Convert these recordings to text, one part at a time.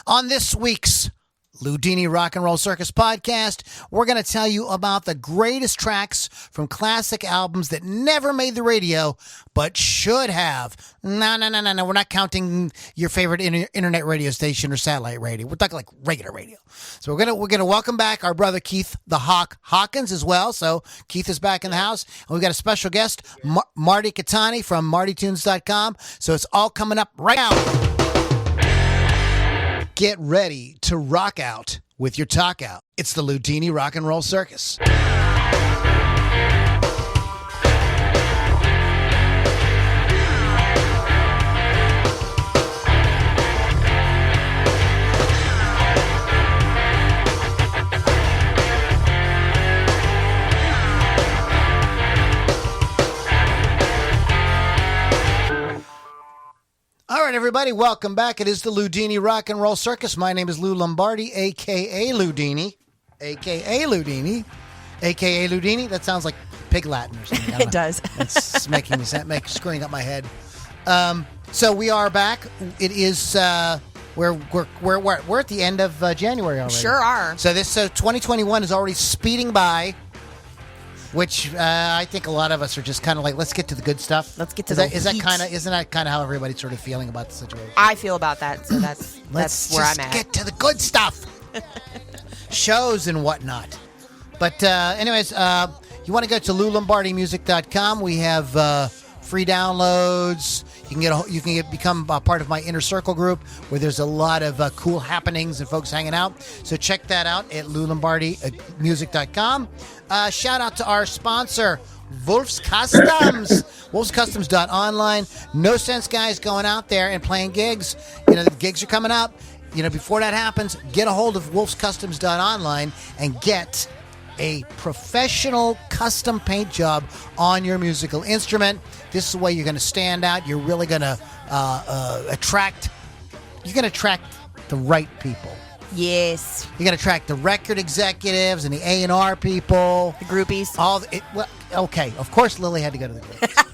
On this week's Loudini Rock and Roll Circus podcast, we're going to tell you about the greatest tracks from classic albums that never made the radio, but should have. No. We're not counting your favorite internet radio station or satellite radio. We're talking like regular radio. So we're gonna welcome back our brother Keith the Hawk Hawkins as well. So Keith is back in the house, and we've got a special guest, Marty Qatani from MartyTunes.com. So it's all coming up right now. Get ready to rock out with your talk out. It's the Loudini Rock and Roll Circus. All right, everybody, welcome back. It is the Loudini Rock and Roll Circus. My name is Lou Lombardi, a.k.a. Loudini, a.k.a. Loudini, a.k.a. Loudini. That sounds like pig Latin or something. It does. It's making me screwing up my head. So we are back. It is we're at the end of January already. Sure are. So 2021 is already speeding by. Which I think a lot of us are just kind of like, let's get to the good stuff. Let's get to isn't that kind of how everybody's sort of feeling about the situation? I feel about that, so that's where I'm at. Let's get to the good stuff. Shows and whatnot. But anyways, you want to go to LouLombardiMusic.com. We have free downloads. You can become part of my Inner Circle group where there's a lot of cool happenings and folks hanging out. So check that out at LouLombardiMusic.com. Shout out to our sponsor, Wolf's Customs. WolfsCustoms.online. No sense, guys, going out there and playing gigs. The gigs are coming up. Before that happens, get a hold of WolfsCustoms.online and get a professional custom paint job on your musical instrument. This is the way you're going to stand out. You're really going to attract the right people. Yes. You're going to attract the record executives and the A&R people. The groupies. Okay, of course Lily had to go to the groupies.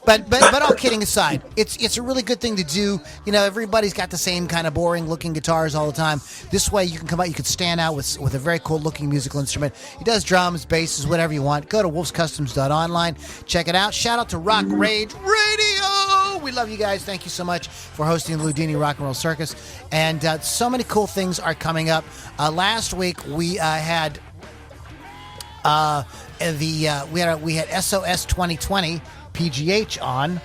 But all kidding aside, it's a really good thing to do. Everybody's got the same kind of boring looking guitars all the time. This way you can come out, you can stand out with a very cool looking musical instrument. He does drums, basses, whatever you want. Go to wolfscustoms.online. Check it out. Shout out to Rock Rage Radio. We love you guys. Thank you so much for hosting the Loudini Rock and Roll Circus. And so many cool things are coming up. Last week we had SOS 2020 PGH on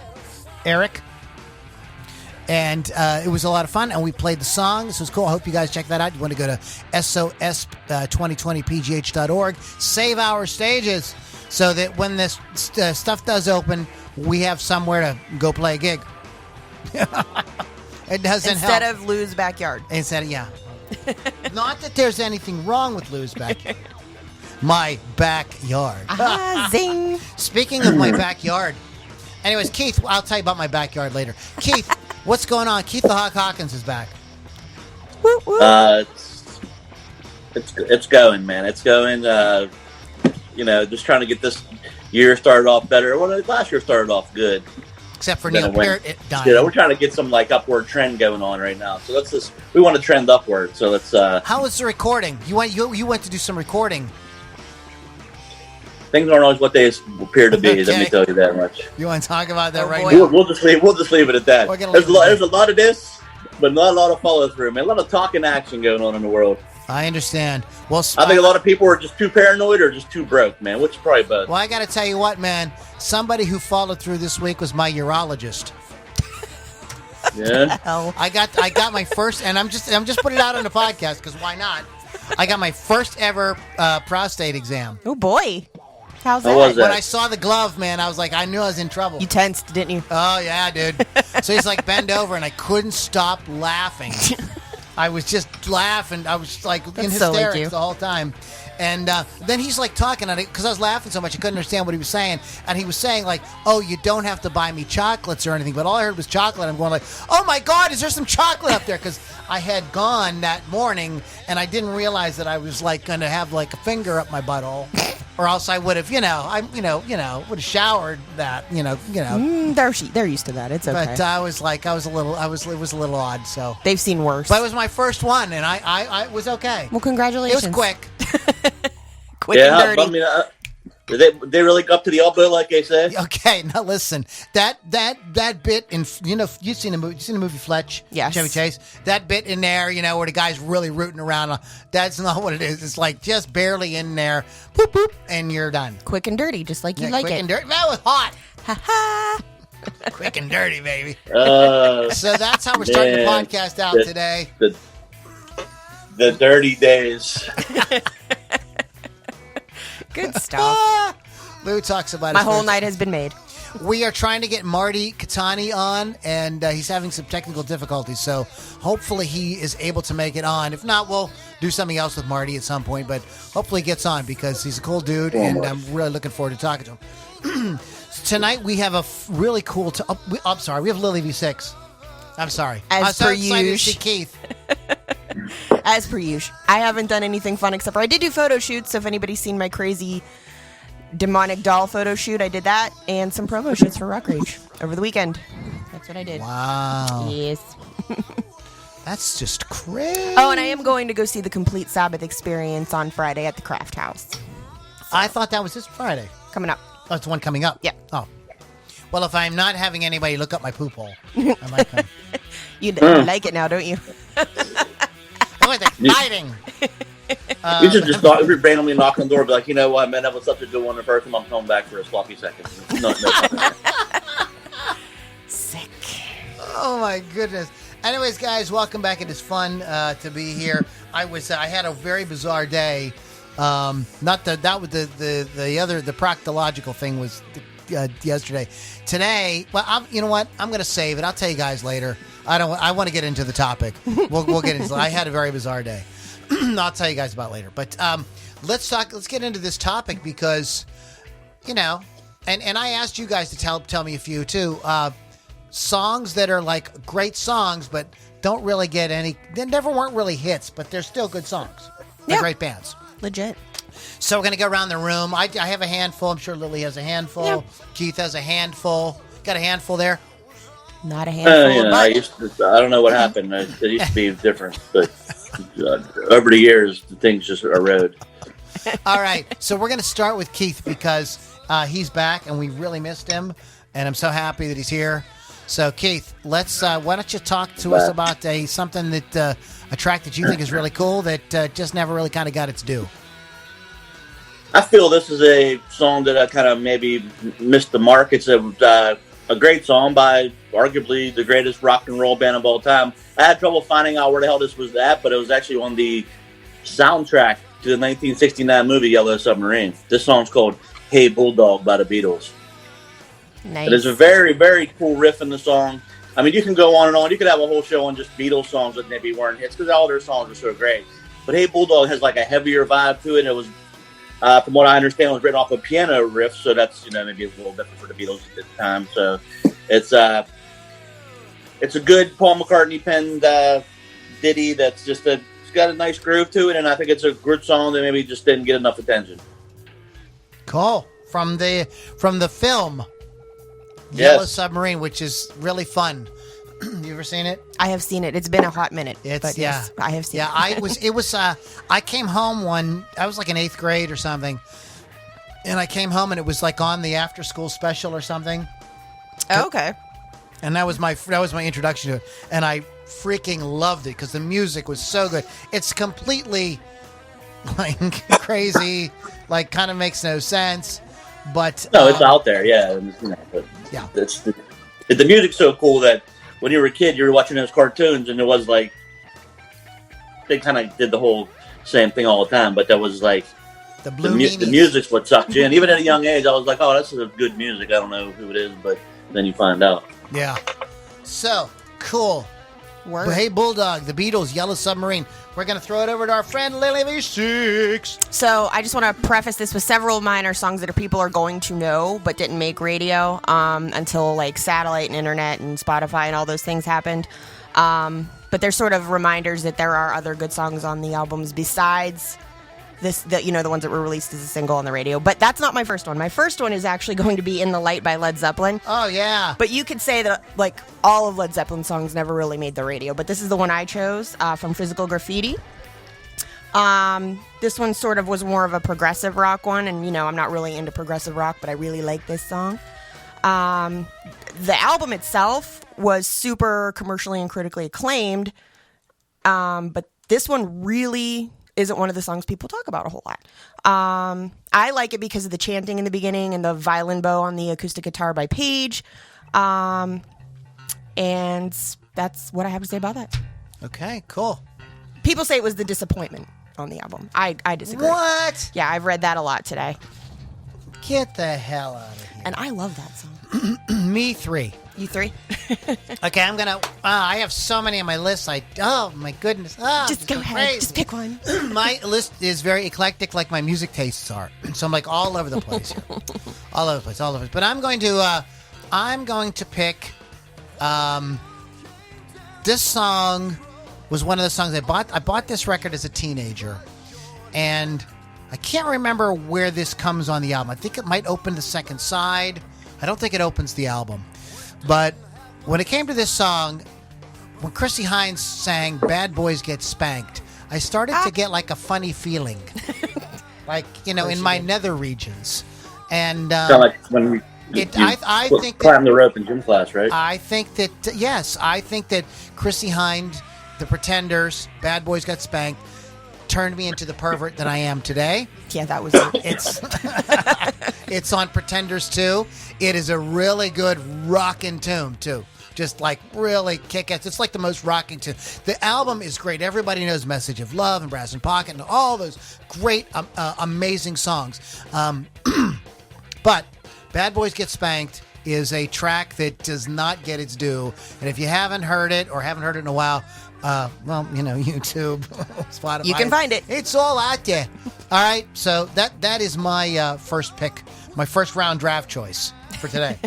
Eric, and it was a lot of fun, and we played the song. This was cool. I hope you guys check that out. You want to go to sos2020pgh.org, save our stages, so that when this stuff does open, we have somewhere to go play a gig. It doesn't Instead help. of Lou's backyard. Yeah. Not that there's anything wrong with Lou's backyard. My backyard. Zing. Speaking of my backyard. Anyways, Keith, I'll tell you about my backyard later. Keith, what's going on? Keith the Hawk Hawkins is back. Woo, woo. It's going, man. It's going. Just trying to get this year started off better. Well, last year started off good. Except for Neil Peart, it died. We're trying to get some upward trend going on right now. So we want to trend upward. So let's. How was the recording? You went to do some recording. Things aren't always what they appear to be. Okay. Let me tell you that much. You want to talk about that right now? We'll just leave it at that. There's a lot of this, but not a lot of follow through. Man, a lot of talk and action going on in the world. I understand. Well, I think a lot of people are just too paranoid or just too broke, man. Which is probably both. Well, I got to tell you what, man. Somebody who followed through this week was my urologist. Yeah. I got my first, and I'm just putting it out on the podcast because why not? I got my first ever prostate exam. Oh boy. How's that? When I saw the glove, man, I was like, I knew I was in trouble. You tensed, didn't you? Oh, yeah, dude. So he's like, bend over, and I couldn't stop laughing. I was just laughing. I was like in hysterics the whole time. And then he's like talking, because I was laughing so much, I couldn't understand what he was saying. And he was saying like, oh, you don't have to buy me chocolates or anything. But all I heard was chocolate. I'm going like, oh, my God, is there some chocolate up there? Because I had gone that morning, and I didn't realize that I was like going to have like a finger up my butthole. or else I would have, would have showered that, They're used to that. It's okay. But it was a little odd. So they've seen worse. But it was my first one, and I was okay. Well, congratulations. It was quick. Quick and dirty. I mean, they really up to the elbow, like they say. Okay, now listen. That bit in you've seen the movie Fletch? Yes. Chevy Chase. That bit in there, where the guy's really rooting around. That's not what it is. It's like just barely in there, boop boop, and you're done. Quick and dirty, just like you like quick it. And dirty. That was hot. Ha ha. Quick and dirty, baby. So that's how we're starting the podcast out today. The dirty days. Good stuff. Lou talks about my whole night has been made. We are trying to get Marty Qatani on, and he's having some technical difficulties, so hopefully he is able to make it on. If not, we'll do something else with Marty at some point, but hopefully he gets on because he's a cool dude, and I'm really looking forward to talking to him. Tonight we have a really cool... I'm sorry, we have Lily V6. I'm sorry. I'm so excited to see Keith. As per usual. I haven't done anything fun except for I did do photo shoots, so if anybody's seen my crazy demonic doll photo shoot, I did that, and some promo shoots for Rock Rage over the weekend. That's what I did. Wow. Yes. That's just crazy. Oh, and I am going to go see the Complete Sabbath Experience on Friday at the Craft House. So. I thought that was this Friday. Coming up. Oh, it's the one coming up? Yeah. Oh. Well, if I'm not having anybody look up my poop hole, I might come. You like it now, don't you? Oh, it's exciting. You should just randomly knock on the door and be like, you know what, man, that was such a good one in person. I'm coming back for a sloppy second. No. Sick. Oh, my goodness. Anyways, guys, welcome back. It is fun to be here. I had a very bizarre day. The proctological thing was yesterday. Today, well, you know what? I'm going to save it. I'll tell you guys later. I want to get into the topic. We'll get into it. I had a very bizarre day. I'll tell you guys about it later. But let's get into this topic because, and I asked you guys to tell me a few too. Songs that are like great songs, but don't really get any. They never weren't really hits, but they're still good songs. They're great bands. Legit. So we're going to go around the room. I have a handful. I'm sure Lily has a handful. Yeah. Keith has a handful. Got a handful there? Not a handful. I don't know what happened. It used to be different, but over the years, things just erode. All right. So we're going to start with Keith because he's back and we really missed him. And I'm so happy that he's here. So, Keith, let's. Why don't you talk to us about something that a track that you think is really cool that just never really kind of got its due? I feel this is a song that I kind of maybe missed the mark. It's a great song by arguably the greatest rock and roll band of all time. I had trouble finding out where the hell this was at, but it was actually on the soundtrack to the 1969 movie Yellow Submarine. This song's called Hey Bulldog by the Beatles. Nice. There's a very, very cool riff in the song. I mean, you can go on and on. You could have a whole show on just Beatles songs that maybe weren't hits because all their songs are so great. But Hey Bulldog has like a heavier vibe to it. It was, from what I understand, was written off a piano riff, so that's maybe a little different for the Beatles at the time. So it's a good Paul McCartney penned ditty that's just it's got a nice groove to it, and I think it's a good song that maybe just didn't get enough attention. Cool. From the film. Yes. Yellow Submarine, which is really fun. You ever seen it? I have seen it. It's been a hot minute. Yes, I have seen it. I came home I was like in 8th grade or something. And I came home and it was like on the after school special or something. Oh, okay. And that was my introduction to it. And I freaking loved it because the music was so good. It's completely like crazy, like kind of makes no sense. But no, it's out there, yeah. Yeah. The music's so cool that when you were a kid, you were watching those cartoons, and it was like they kind of did the whole same thing all the time. But that was like the music's what sucked you in. Even at a young age, I was like, "Oh, this is a good music." I don't know who it is, but then you find out. Yeah. So cool. Word. Hey Bulldog, the Beatles, Yellow Submarine. We're going to throw it over to our friend Lily V6. So I just want to preface this with several minor songs that people are going to know but didn't make radio until like satellite and internet and Spotify and all those things happened. But they're sort of reminders that there are other good songs on the albums besides the ones that were released as a single on the radio. But that's not my first one. My first one is actually going to be In the Light by Led Zeppelin. Oh, yeah. But you could say that, like, all of Led Zeppelin songs never really made the radio. But this is the one I chose from Physical Graffiti. This one sort of was more of a progressive rock one. And, I'm not really into progressive rock, but I really like this song. The album itself was super commercially and critically acclaimed. But this one really isn't one of the songs people talk about a whole lot. I like it because of the chanting in the beginning and the violin bow on the acoustic guitar by Page. And that's what I have to say about that. Okay, cool. People say it was the disappointment on the album. I disagree. What? Yeah, I've read that a lot today. Get the hell out of here. And I love that song. Me 3. You 3? Okay, I'm gonna. I have so many on my list. Oh my goodness. Just go ahead. Crazy. Just pick one. My list is very eclectic, like my music tastes are. So I'm like all over the place here. All over the place. But I'm going to pick. This song was one of the songs I bought. I bought this record as a teenager, and I can't remember where this comes on the album. I think it might open the second side. I don't think it opens the album. But when it came to this song, when Chrissie Hynde sang Bad Boys Get Spanked, I started to get like a funny feeling. Like, in my nether regions. And kind of like when I think climb the rope in gym class, right? I think that, yes, I think that Chrissie Hynde, The Pretenders, Bad Boys Got Spanked, turned me into the pervert that I am today. Yeah, that was it. It's on Pretenders 2. It is a really good rockin' tune, too. Just like really kick-ass. It's like the most rocking tune. The album is great. Everybody knows Message of Love and Brass in Pocket and all those great, amazing songs. But Bad Boys Get Spanked is a track that does not get its due. And if you haven't heard it or haven't heard it in a while, YouTube, Spotify. You can find it. It's all out there. All right, so that is my first pick, my first round draft choice for today.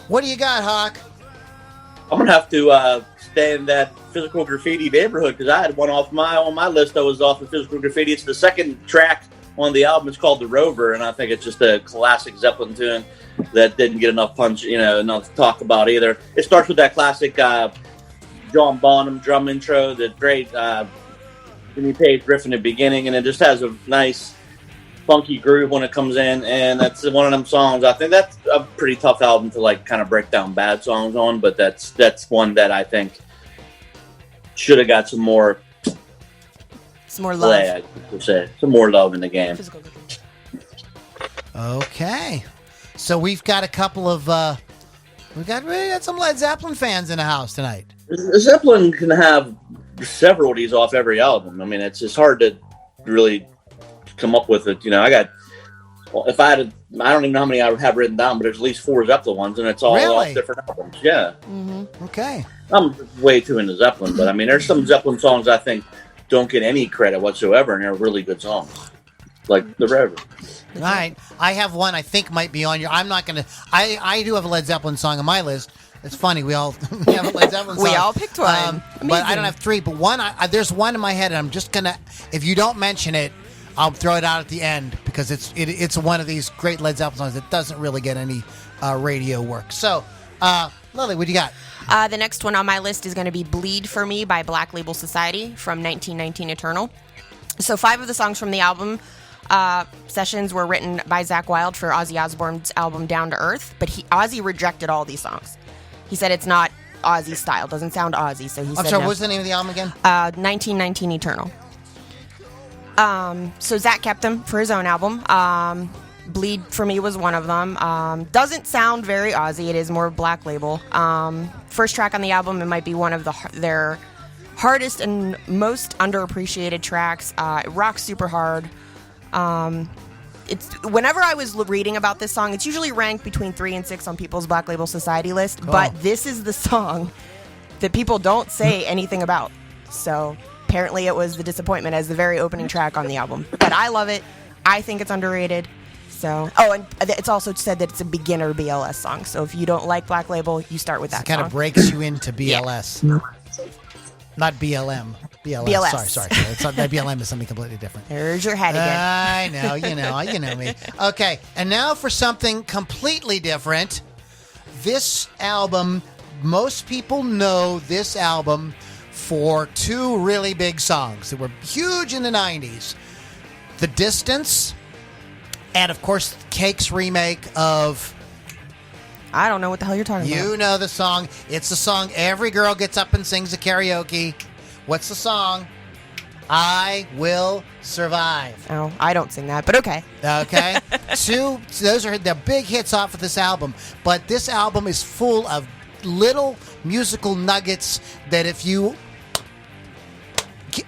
What do you got, Hawk? I'm gonna have to stay in that Physical Graffiti neighborhood because I had one on my list that was off of Physical Graffiti. It's the second track on the album. It's called The Rover, and I think it's just a classic Zeppelin tune that didn't get enough punch, enough to talk about either. It starts with that classic John Bonham drum intro, the great Jimmy Page riff in the beginning, and it just has a nice funky groove when it comes in, and that's one of them songs. I think that's a pretty tough album to like kind of break down bad songs on, but that's one that I think should have got some more love. Play, I would say. Some more love in the game. Okay, so we've got a couple of we got some Led Zeppelin fans in the house tonight. Zeppelin can have several of these off every album. I mean, it's hard to really come up with it. I don't even know how many I have written down, but there's at least 4 Zeppelin ones, and it's all off different albums. Yeah. Mm-hmm. Okay. I'm way too into Zeppelin, but I mean, there's some Zeppelin songs I think don't get any credit whatsoever, and they're really good songs, like The Rover. All right. I have one I think might be on your... I'm not going to... I do have a Led Zeppelin song on my list. It's funny. We all have a Led Zeppelin song. We all picked one. But I don't have 3. But one, there's one in my head, and I'm just going to... If you don't mention it, I'll throw it out at the end because it's one of these great Led Zeppelin songs that doesn't really get any radio work. So, Lily, what do you got? The next one on my list is going to be Bleed For Me by Black Label Society from 1919 Eternal. So 5 of the songs from the album sessions were written by Zakk Wylde for Ozzy Osbourne's album Down to Earth, but Ozzy rejected all these songs. He said it's not Ozzy style, doesn't sound Ozzy, so he said I'm sorry, no. what's the name of the album again? 1919 Eternal. So Zakk kept them for his own album. Bleed For Me was one of them. Doesn't sound very Ozzy. It is more Black Label. First track on the album, it might be one of their hardest and most underappreciated tracks. It rocks super hard. It's whenever I was reading about this song, it's usually ranked between 3 and 6 on people's Black Label Society list. Cool. But this is the song that people don't say anything about. So apparently it was the disappointment as the very opening track on the album. But I love it. I think it's underrated. So, and it's also said that it's a beginner BLS song. So if you don't like Black Label, you start with that song. It kind of breaks you into BLS. Yeah. Not BLM. BLS. BLS. Sorry. It's not, that BLM is something completely different. There's your head again. I know, you know me. Okay, and now for something completely different. This album, most people know this album for two really big songs that were huge in the 90s. The Distance, and of course, Cake's remake of... I don't know what the hell you're talking about. You know the song. It's the song every girl gets up and sings at karaoke. What's the song? I Will Survive. Oh, I don't sing that, but okay. Okay. Those are the big hits off of this album. But this album is full of little musical nuggets that if you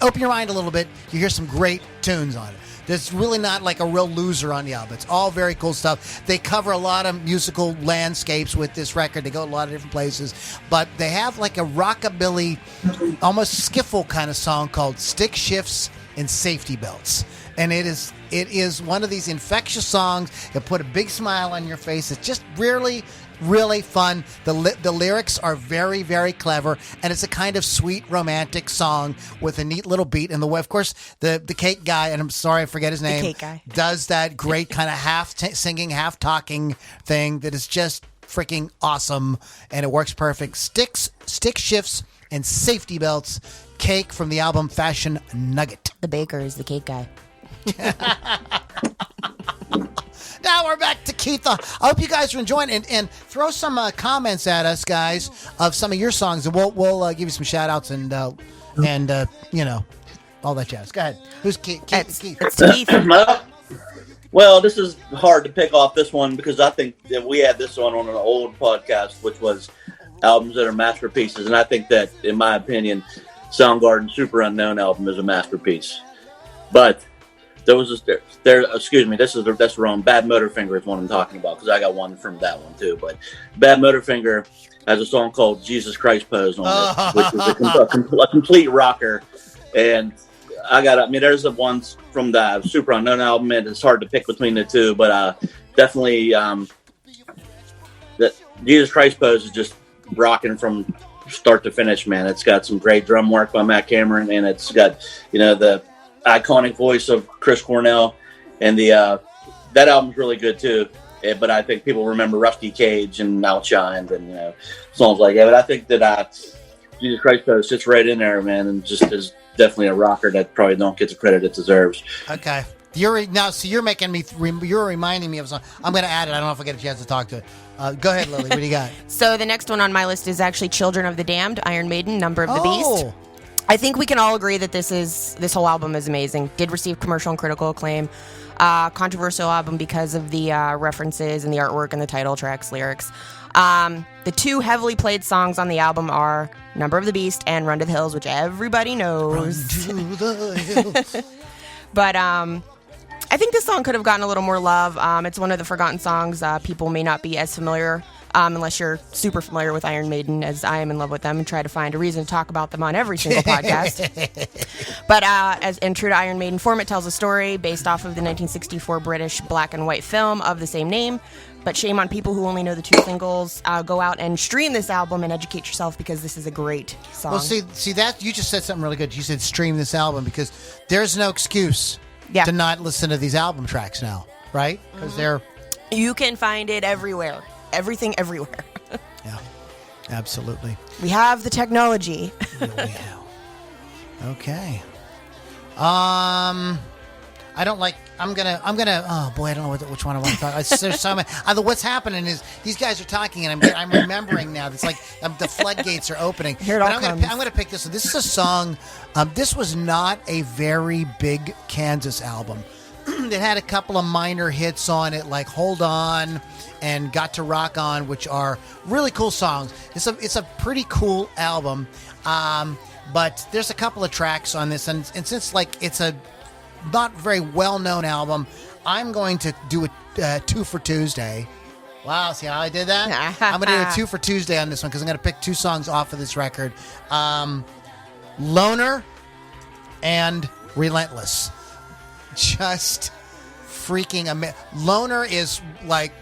open your mind a little bit, you hear some great tunes on it. There's really not like a real loser on the album. It's all very cool stuff. They cover a lot of musical landscapes with this record. They go a lot of different places. But they have like a rockabilly, almost skiffle kind of song called Stick Shifts and Safety Belts. And it is one of these infectious songs that put a big smile on your face. It's just really fun. The lyrics are very, very clever, and it's a kind of sweet romantic song with a neat little beat. And of course, the Cake guy, and I'm sorry I forget his name, Cake guy, does that great kind of half singing, half talking thing that is just freaking awesome, and it works perfect. Stick Shifts and Safety Belts. Cake from the album Fashion Nugget. The baker is the cake guy. Now we're back to Keith. I hope you guys are enjoying it, and throw some comments at us, guys, of some of your songs, and we'll give you some shout outs and you know, all that jazz. Go ahead. Who's Keith? It's Keith. Well, this is hard to pick off this one because I think that we had this one on an old podcast, which was albums that are masterpieces, and I think that, in my opinion, Soundgarden's Super Unknown album is a masterpiece. But that's wrong. BadMotor Finger is one I'm talking about because I got one from that one too. But BadMotor Finger has a song called Jesus Christ Pose on it, which is a complete rocker. And there's the ones from the Super Unknown album, and it's hard to pick between the two, but definitely that Jesus Christ Pose is just rocking from start to finish, man. It's got some great drum work by Matt Cameron, and it's got, the iconic voice of Chris Cornell, and that album's really good too. But I think people remember Rusty Cage and Outshined and songs like that. But I think that Jesus Christ Pose sits right in there, man, and just is definitely a rocker that probably don't get the credit it deserves. Okay. You're reminding me of something. I'm going to add it. I don't know if I get a chance to talk to it. Go ahead, Lily. What do you got? So the next one on my list is actually Children of the Damned, Iron Maiden, Number of the Beast. I think we can all agree that this whole album is amazing. Did receive commercial and critical acclaim. Controversial album because of the references and the artwork and the title track's lyrics. The two heavily played songs on the album are Number of the Beast and Run to the Hills, which everybody knows. Run to the hills. But I think this song could have gotten a little more love. It's one of the forgotten songs. People may not be as familiar unless you're super familiar with Iron Maiden, as I am in love with them and try to find a reason to talk about them on every single podcast. But as in true to Iron Maiden form, it tells a story based off of the 1964 British black and white film of the same name. But shame on people who only know the two singles. Go out and stream this album and educate yourself because this is a great song. Well, see that you just said something really good. You said stream this album because there's no excuse to not listen to these album tracks now, right? Because you can find it everywhere. Everything everywhere. Yeah, absolutely. We have the technology. Yeah. Okay. I'm gonna. Oh boy, I don't know which one I want to talk. There's so many. What's happening is these guys are talking, and I'm remembering now. It's like the floodgates are opening. Here it all comes. I'm gonna pick this one. This is a song. This was not a very big Kansas album. It had a couple of minor hits on it, like "Hold On" and "Got to Rock On," which are really cool songs. It's a pretty cool album. But there's a couple of tracks on this, and since it's a not very well-known album, I'm going to do a 2 for Tuesday. Wow, see how I did that? I'm going to do a 2 for Tuesday on this one because I'm going to pick two songs off of this record. Loner and Relentless. Just freaking amazing. Loner is like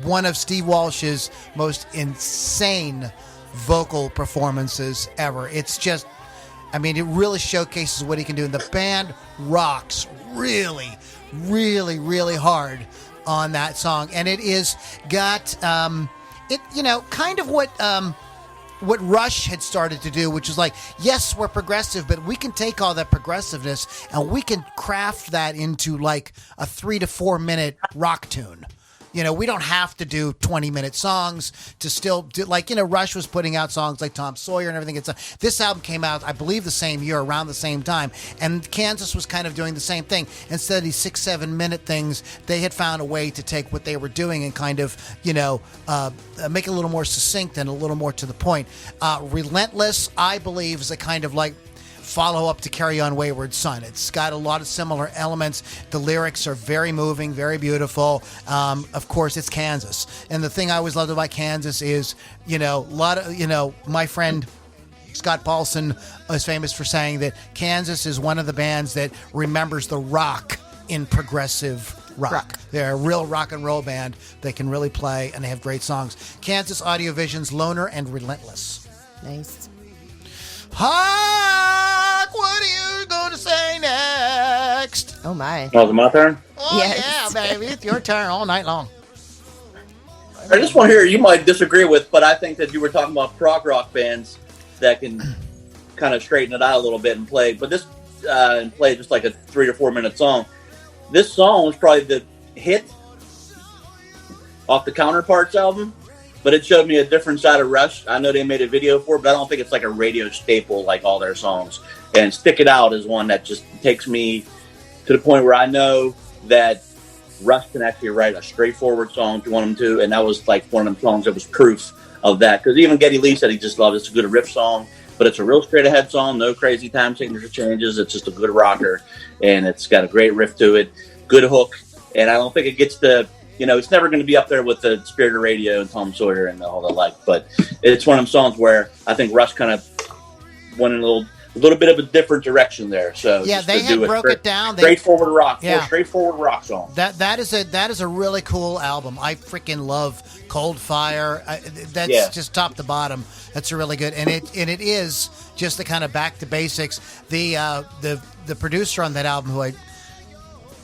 one of Steve Walsh's most insane vocal performances ever. It's just I mean, it really showcases what he can do. And the band rocks really, really, really hard on that song. And it is got, kind of what Rush had started to do, which is like, yes, we're progressive, but we can take all that progressiveness and we can craft that into like a 3 to 4 minute rock tune. We don't have to do 20-minute songs to still do, Rush was putting out songs like Tom Sawyer and everything. This album came out, I believe, the same year, around the same time. And Kansas was kind of doing the same thing. Instead of these 6-7 minute things, they had found a way to take what they were doing and kind of, make it a little more succinct and a little more to the point. Relentless, I believe, is a kind of like follow-up to Carry On Wayward Son. It's got a lot of similar elements. The lyrics are very moving, very beautiful. Of course, it's Kansas. And the thing I always loved about Kansas is, my friend Scott Paulson is famous for saying that Kansas is one of the bands that remembers the rock in progressive rock. They're a real rock and roll band. They can really play, and they have great songs. Kansas Audiovision's Loner and Relentless. Nice. Hawk, what are you going to say next? Oh, my. Oh, is it my turn? Oh, Yes. yeah, baby. It's your turn all night long. I just want to hear, you might disagree with, but I think that you were talking about prog rock bands that can kind of straighten it out a little bit and play. But this, and play just like a 3 or 4 minute song. This song was probably the hit off the Counterparts album. But it showed me a different side of Rush. I know they made a video for it, but I don't think it's like a radio staple like all their songs. And Stick It Out is one that just takes me to the point where I know that Rush can actually write a straightforward song if you want him to. And that was like one of them songs that was proof of that. Because even Geddy Lee said he just loved it. It's a good riff song, but it's a real straight ahead song. No crazy time signature changes. It's just a good rocker. And it's got a great riff to it. Good hook. And I don't think it gets the... it's never going to be up there with the Spirit of Radio and Tom Sawyer and all the like, but it's one of them songs where I think Rush kind of went in a little bit of a different direction there. So yeah, they had broke it down. Straightforward rock, straightforward rock song. That is a really cool album. I freaking love Cold Fire. That's just top to bottom. That's a really good, and it is just the kind of back to basics. The producer on that album, who I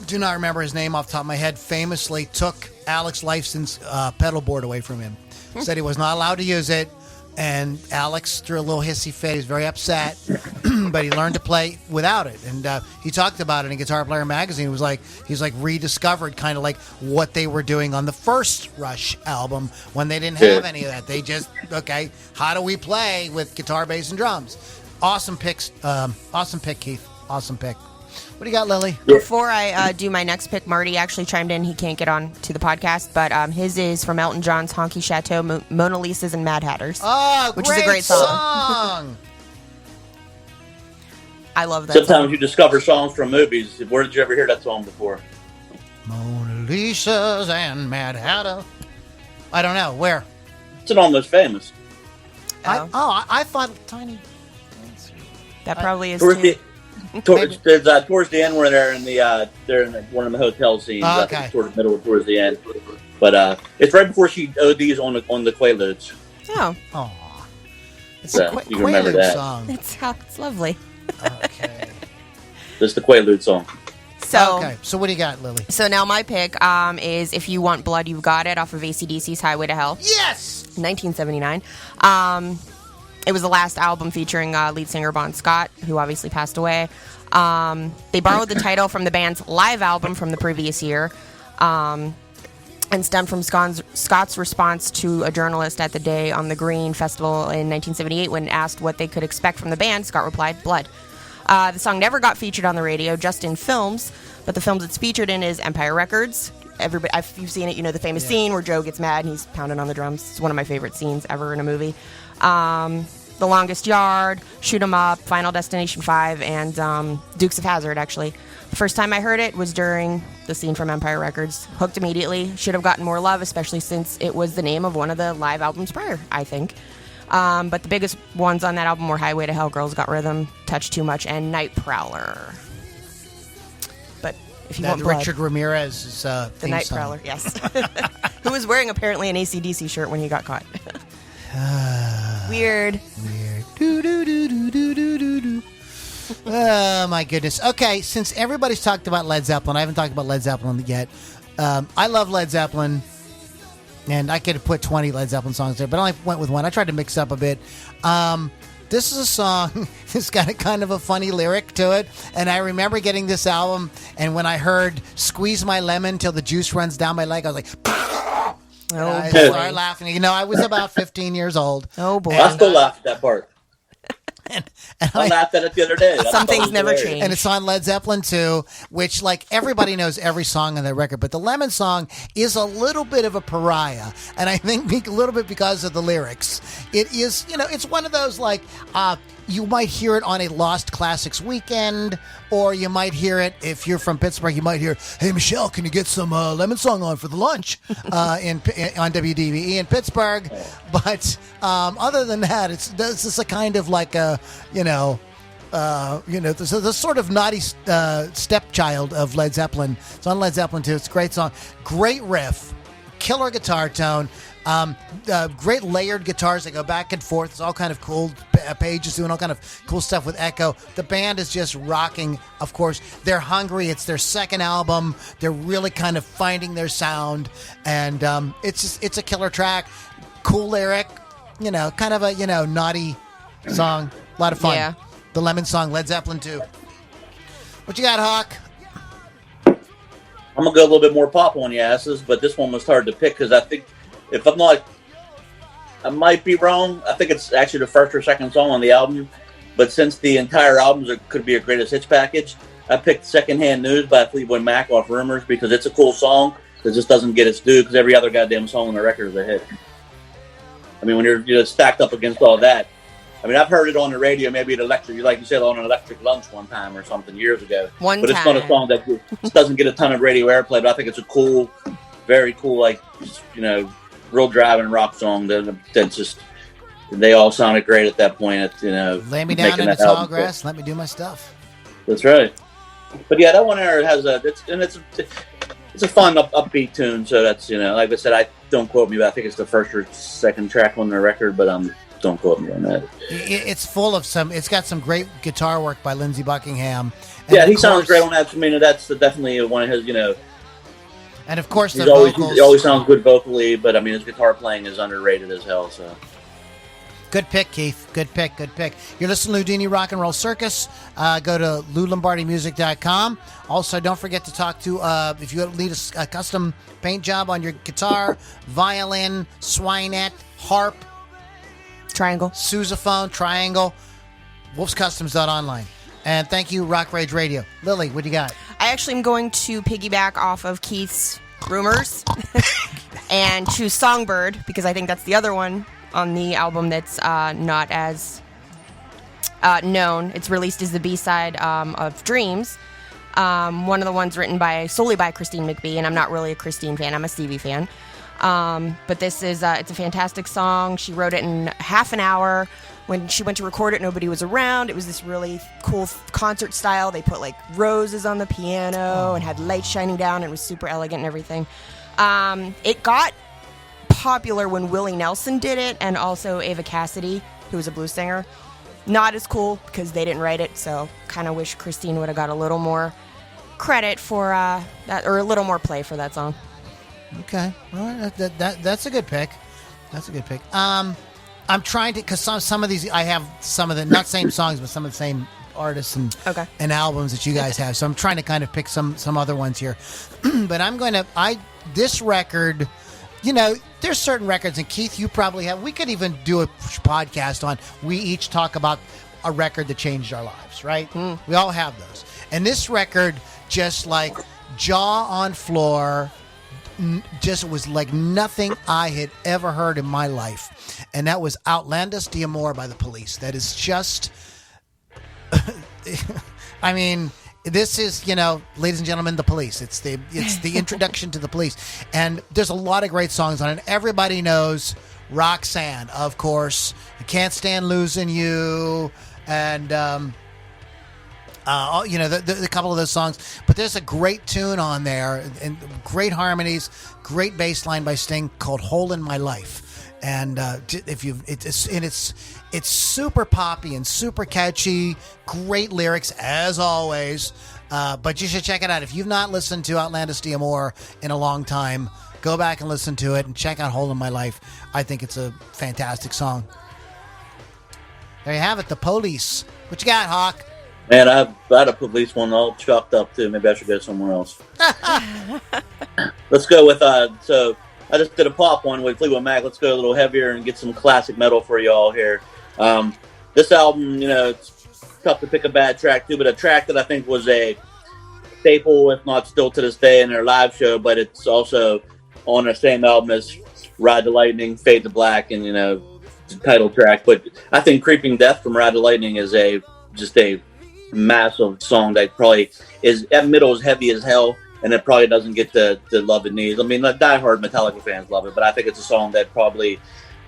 do not remember his name off the top of my head, famously took Alex Lifeson's pedal board away from him. Said he was not allowed to use it, and Alex threw a little hissy fit. He was very upset, but he learned to play without it. And he talked about it in Guitar Player Magazine. It was like he's like rediscovered kind of like what they were doing on the first Rush album when they didn't have any of that. They just, how do we play with guitar, bass, and drums? Awesome picks. Awesome pick, Keith. Awesome pick. What do you got, Lily? Before I do my next pick, Marty actually chimed in. He can't get on to the podcast, but his is from Elton John's Honky Chateau, Mona Lisa's and Mad Hatters. Oh, which is a great song. I love that Sometimes song. you discover songs from movies. Where did you ever hear that song before? Mona Lisa's and Mad Hatter. I don't know. Where? It's an almost famous. I thought Tiny. That probably is Towards too. towards the end, where they're in one of the hotel scenes. Okay. Towards the end. But it's right before she ODs on the Quaaludes. Oh, Aw. It's So, a you remember that. song. it's lovely. Okay. That's the Quaalude song. So what do you got, Lily? So now my pick is If You Want Blood, You've Got It off of AC/DC's Highway to Hell. Yes! 1979. It was the last album featuring lead singer Bon Scott, who obviously passed away. They borrowed the title from the band's live album from the previous year, and stemmed from Scott's response to a journalist at the Day on the Green Festival in 1978 when asked what they could expect from the band. Scott replied, "Blood." The song never got featured on the radio, just in films, but the films it's featured in is Empire Records. Everybody, if you've seen it, you know the famous scene where Joe gets mad and he's pounding on the drums. It's one of my favorite scenes ever in a movie. The Longest Yard, Shoot 'Em Up, Final Destination 5, and Dukes of Hazzard, actually. The first time I heard it was during the scene from Empire Records. Hooked immediately. Should have gotten more love, especially since it was the name of one of the live albums prior, I think. But the biggest ones on that album were Highway to Hell, Girls Got Rhythm, Touch Too Much, and Night Prowler. But if you want blood, Richard Ramirez's the theme Night song. Prowler, yes. Who was wearing apparently an AC/DC shirt when he got caught. Weird. Weird. Do, do, do, do, do, do, do, do. Oh, my goodness. Okay, since everybody's talked about Led Zeppelin, I haven't talked about Led Zeppelin yet. I love Led Zeppelin, and I could have put 20 Led Zeppelin songs there, but I only went with one. I tried to mix up a bit. This is a song that's got a kind of a funny lyric to it, and I remember getting this album, and when I heard "Squeeze My Lemon Till the Juice Runs Down My Leg," I was like, I started laughing. You know, I was about 15 years old. Oh, boy. I still laugh at that part. And I laughed at it the other day. Some things never change. And it's on Led Zeppelin 2, which, like, everybody knows every song on that record. But the Lemmon song is a little bit of a pariah. And I think a little bit because of the lyrics. It is, you know, it's one of those, like, you might hear it on a Lost Classics weekend, or you might hear it, if you're from Pittsburgh, you might hear, "Hey, Michelle, can you get some Lemmon song on for the lunch on WDBE in Pittsburgh?" But other than that, this is a kind of like a, the sort of naughty stepchild of Led Zeppelin. It's on Led Zeppelin 2. It's a great song. Great riff. Killer guitar tone. Great layered guitars that go back and forth. It's all kind of cool. Page is doing all kind of cool stuff with echo. The band is just rocking. Of course, they're hungry. It's their second album. They're really kind of finding their sound, and it's a killer track. Cool lyric. Kind of a naughty song. A lot of fun. Yeah. The Lemmon song, Led Zeppelin 2. What you got, Hawk? I'm gonna go a little bit more pop on you asses, but this one was hard to pick because I think, if I'm not, I might be wrong. I think it's actually the first or second song on the album. But since the entire album could be a greatest hits package, I picked "Secondhand News" by Fleetwood Mac off Rumors because it's a cool song that just doesn't get its due because every other goddamn song on the record is a hit. I mean, when you're stacked up against all that. I mean, I've heard it on the radio, maybe at electric, like you said, on an electric lunch one time or something years ago. But it's not a song that just doesn't get a ton of radio airplay. But I think it's a cool, very cool, like, real driving rock song that just, they all sounded great at that point. Lay me down in the tall grass, let me do my stuff. That's right. But yeah, that one there has it's a fun upbeat tune. So that's, like I said, don't quote me, but I think it's the first or second track on the record. But don't quote me on that. It's full of it's got some great guitar work by Lindsey Buckingham. Yeah, he sounds great on that. I mean, that's definitely one of his, And of course, he always sounds good vocally, but I mean, his guitar playing is underrated as hell. So, good pick, Keith. Good pick. You're listening to Loudini Rock and Roll Circus. Go to LouLombardiMusic.com. Also, don't forget to talk to if you need a custom paint job on your guitar, violin, swinette, harp, triangle, sousaphone, triangle. WolfsCustoms.online. And thank you, Rock Rage Radio. Lily, what do you got? I actually am going to piggyback off of Keith's Rumors and choose Songbird because I think that's the other one on the album that's not as known. It's released as the B-side of Dreams. One of the ones written solely by Christine McVie, and I'm not really a Christine fan. I'm a Stevie fan. But this is it's a fantastic song. She wrote it in half an hour. When she went to record it, nobody was around. It was this really cool concert style. They put like roses on the piano and had lights shining down. It was super elegant and everything. It got popular when Willie Nelson did it, and also Ava Cassidy, who was a blues singer. Not as cool because they didn't write it, so kind of wish Christine would have got a little more credit for that, or a little more play for that song. Okay, all right, that's a good pick. That's a good pick. I'm trying to, because some of these I have some of the not same songs, but some of the same artists and albums that you guys have. So I'm trying to kind of pick some other ones here. But I'm going to this record. There's certain records, and Keith, you probably have. We could even do a podcast on. We each talk about a record that changed our lives, right? We all have those. And this record, just like jaw on floor. Just was like nothing I had ever heard in my life. And that was Outlandos d'Amore by the Police. That is just, I mean, this is, ladies and gentlemen, the Police. It's the introduction to the Police. And there's a lot of great songs on it. Everybody knows Roxanne, of course. I Can't Stand Losing You. And, the couple of those songs, but there's a great tune on there and great harmonies, great bass line by Sting called "Hole in My Life," And it's super poppy and super catchy, great lyrics as always. But you should check it out if you've not listened to Outlandos D'Amore in a long time. Go back and listen to it and check out "Hole in My Life." I think it's a fantastic song. There you have it, The Police. What you got, Hawk? Man, I had a Police one all chalked up too. Maybe I should go somewhere else. Let's go with so I just did a pop one with Fleetwood Mac. Let's go a little heavier and get some classic metal for y'all here. This album, it's tough to pick a bad track too, but a track that I think was a staple, if not still to this day, in their live show. But it's also on the same album as Ride the Lightning, Fade to Black, and the title track. But I think Creeping Death from Ride the Lightning is just a massive song that probably is at middle is heavy as hell, and it probably doesn't get the love it needs. I mean, the diehard Metallica fans love it, but I think it's a song that probably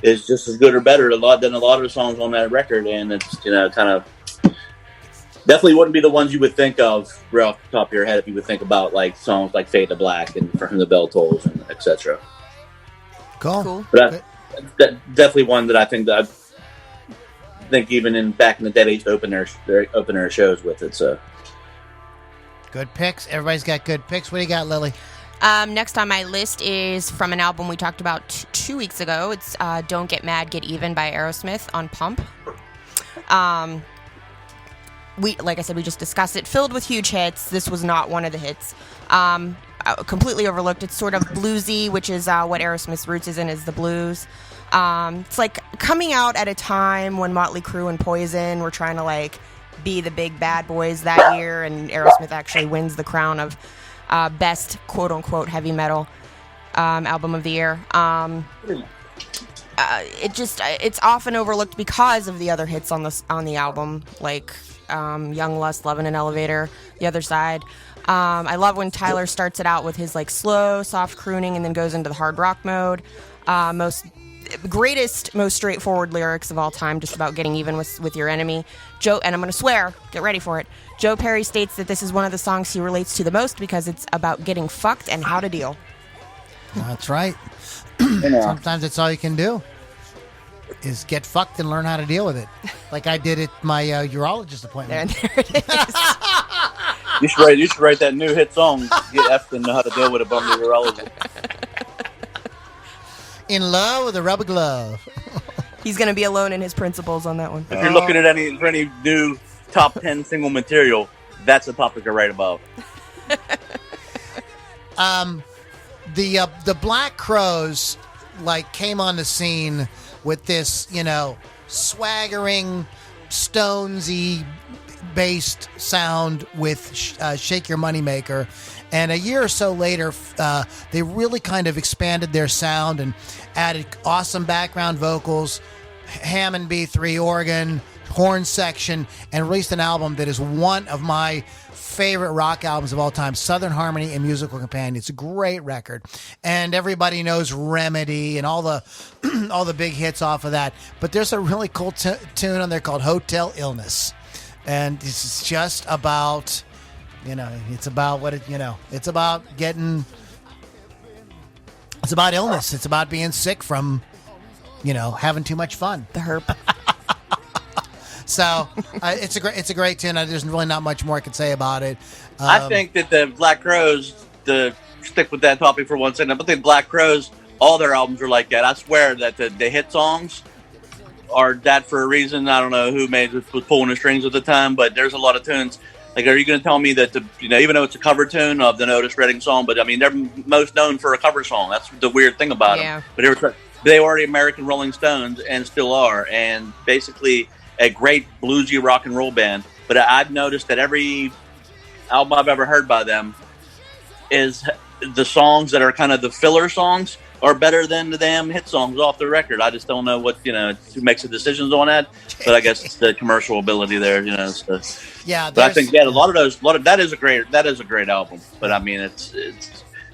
is just as good or better than a lot of the songs on that record. And it's kind of definitely wouldn't be the ones you would think of right off the top of your head if you would think about like songs like Fade to Black and For Whom the Bell Tolls and etc. Cool. But that's definitely one that I think even back in the day they used to open their shows with it. So good picks. Everybody's got good picks. What do you got, Lily? Next on my list is from an album we talked about 2 weeks ago. It's Don't Get Mad, Get Even by Aerosmith on Pump. Like I said, we just discussed it. Filled with huge hits. This was not one of the hits. Completely overlooked. It's sort of bluesy, which is what Aerosmith's roots is the blues. It's like coming out at a time when Motley Crue and Poison were trying to be the big bad boys that year, and Aerosmith actually wins the crown of best quote unquote heavy metal album of the year. It's often overlooked because of the other hits on the album, like Young Lust, Love in an Elevator, The Other Side. I love when Tyler starts it out with his slow, soft crooning and then goes into the hard rock mode. Most straightforward lyrics of all time, just about getting even with your enemy. Joe, and I'm going to swear, get ready for it. Joe Perry states that this is one of the songs he relates to the most because it's about getting fucked and how to deal. That's right. Sometimes it's all you can do is get fucked and learn how to deal with it. Like I did at my urologist appointment. There it is. You should write that new hit song, Get Effed and Know How to Deal with It, by the urologist. In love with a rubber glove. He's going to be alone in his principles on that one. If you're looking at any new top 10 single material, that's the topic to write about. The Black Crowes came on the scene with this, swaggering, Stonesy based sound with Shake Your Moneymaker. And a year or so later, they really kind of expanded their sound and added awesome background vocals, Hammond B3 organ, horn section, and released an album that is one of my favorite rock albums of all time, Southern Harmony and Musical Companion. It's a great record. And everybody knows Remedy and all the big hits off of that. But there's a really cool tune on there called Hotel Illness. And it's just about... it's about it's about illness. It's about being sick from, having too much fun. The herp. So it's a great tune. There's really not much more I can say about it. I think that the Black Crowes, to stick with that topic for 1 second, I think Black Crowes, all their albums are like that. I swear that the hit songs are that for a reason. I don't know who was pulling the strings at the time, but there's a lot of tunes. Are you going to tell me that even though it's a cover tune of the Otis Redding song, but I mean they're most known for a cover song. That's the weird thing about them. But they were the American Rolling Stones and still are, and basically a great bluesy rock and roll band. But I've noticed that every album I've ever heard by them is the songs that are kind of the filler songs are better than the damn hit songs off the record. I just don't know who makes the decisions on that. But I guess it's the commercial ability there, So. Yeah, but I think a lot of that is a great album. But I mean, it's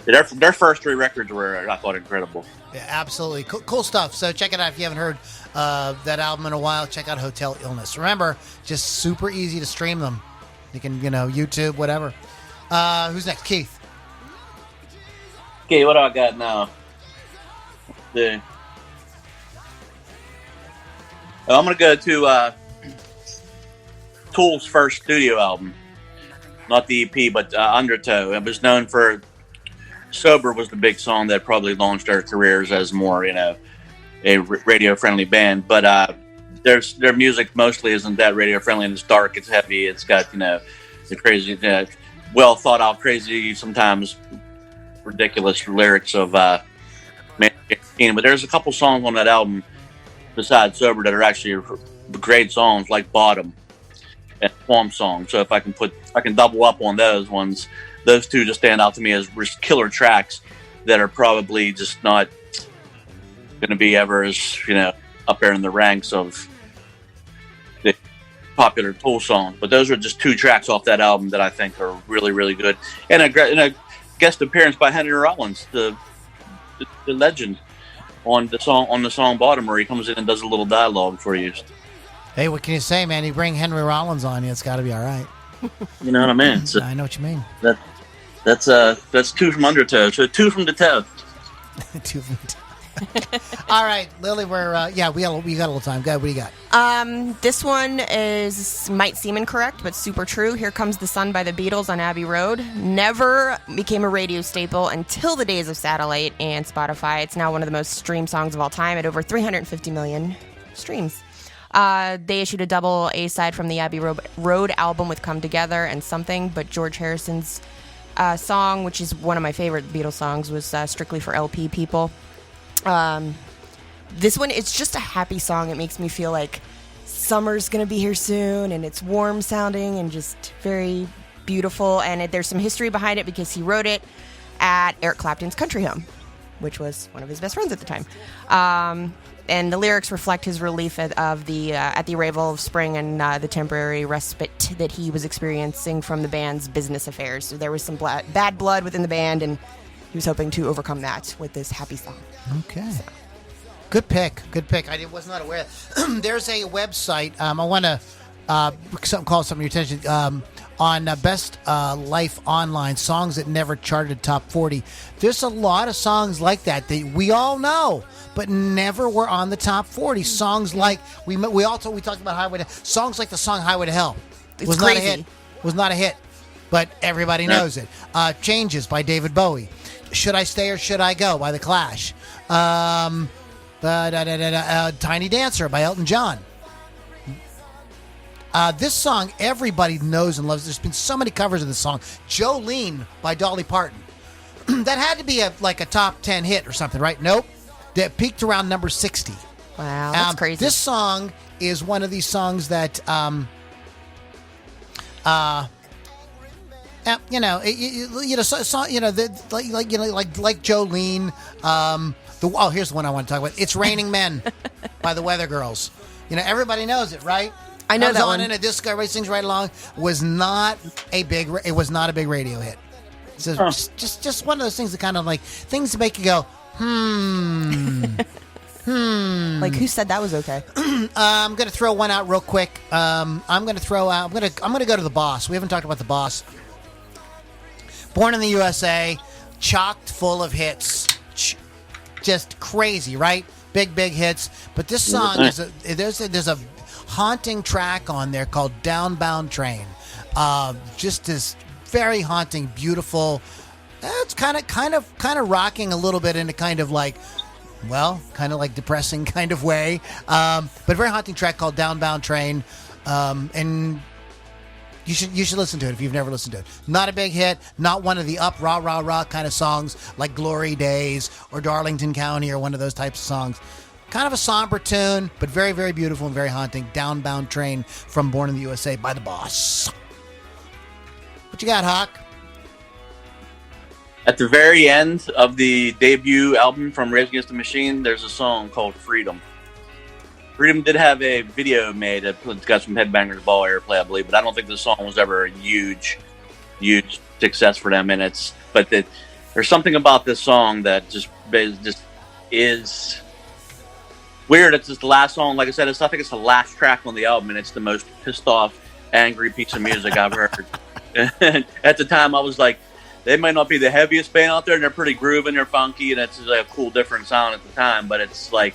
their first 3 records were, I thought, incredible. Yeah, absolutely cool stuff. So check it out if you haven't heard that album in a while. Check out Hotel Illness. Remember, just super easy to stream them. You can YouTube, whatever. Who's next? Keith. Okay, what do I got now? I'm going to go to Tool's first studio album, not the EP, but Undertow. It was known for Sober was the big song that probably launched their careers as more, a radio-friendly band. But their music mostly isn't that radio-friendly, and it's dark, it's heavy, it's got, the crazy, well thought out, crazy, sometimes ridiculous lyrics of Man. But there's a couple songs on that album besides Sober that are actually great songs, like Bottom and Swamp Song. So if I can double up on those ones, those two just stand out to me as killer tracks that are probably just not going to be ever as, up there in the ranks of the popular Tool songs. But those are just two tracks off that album that I think are really, really good. And a guest appearance by Henry Rollins, the legend, on the song Bottom, where he comes in and does a little dialogue for you. Hey, what can you say, man? You bring Henry Rollins on you, it's got to be all right. You know what I mean? So I know what you mean. That's two from Undertow. So two from the toe. Two from the toe. All right, Lily, we got a little time. Go ahead, what do you got? This one might seem incorrect, but super true. Here Comes the Sun by the Beatles on Abbey Road. Never became a radio staple until the days of satellite and Spotify. It's now one of the most streamed songs of all time at over 350 million streams. They issued a double A-side from the Abbey Road album with Come Together and Something, but George Harrison's song, which is one of my favorite Beatles songs, was strictly for LP people. This one, it's just a happy song. It makes me feel like summer's gonna be here soon, and it's warm sounding and just very beautiful. And there's some history behind it because he wrote it at Eric Clapton's country home, which was one of his best friends at the time. And the lyrics reflect his relief at the arrival of spring and the temporary respite that he was experiencing from the band's business affairs. So there was some bad blood within the band, and he was hoping to overcome that with this happy song. Okay. Good pick. I was not aware. There's a website. I want to call some of your attention on Best Life Online, songs that never charted top 40. There's a lot of songs like that we all know, but never were on the top 40. Songs like we talked about Highway to songs like the song Highway to Hell was not a hit. Was not a hit, but everybody knows it. Changes by David Bowie. Should I Stay or Should I Go by The Clash. Tiny Dancer by Elton John. This song everybody knows and loves. There's been so many covers of this song. Jolene by Dolly Parton. That had to be a top 10 hit or something, right? Nope. That peaked around number 60. Wow, that's crazy. This song is one of these songs that like Jolene. Here's the one I want to talk about. It's Raining Men by the Weather Girls. Everybody knows it, right? I know that one. In a disco, everybody sings right along. It was not a big radio hit. So just one of those things that kind of like things to make you go, Like, who said that was okay? I'm going to throw one out real quick. I'm going to go to The Boss. We haven't talked about The Boss. Born in the USA, chocked full of hits. Just crazy, right? Big hits. But this song there's a haunting track on there called Downbound Train. Just this very haunting, beautiful. It's kind of rocking a little bit into kind of like depressing kind of way. But very haunting track called Downbound Train. And you should listen to it if you've never listened to it. Not a big hit, not one of the up rah rah rah kind of songs like Glory Days or Darlington County or one of those types of songs. Kind of a somber tune, but very, very beautiful and very haunting. Downbound Train from Born in the USA by The Boss. What you got, Hawk? At the very end of the debut album from Rage Against the Machine, there's a song called Freedom. Freedom did have a video made. It's got some Headbangers Ball airplay, I believe, but I don't think the song was ever a huge success for them. There's something about this song that just is weird. It's just the last song. Like I said, I think it's the last track on the album, and it's the most pissed off, angry piece of music I've heard. And at the time, I was like, they might not be the heaviest band out there, and they're pretty groovy and they're funky, and it's like a cool, different sound at the time. But it's like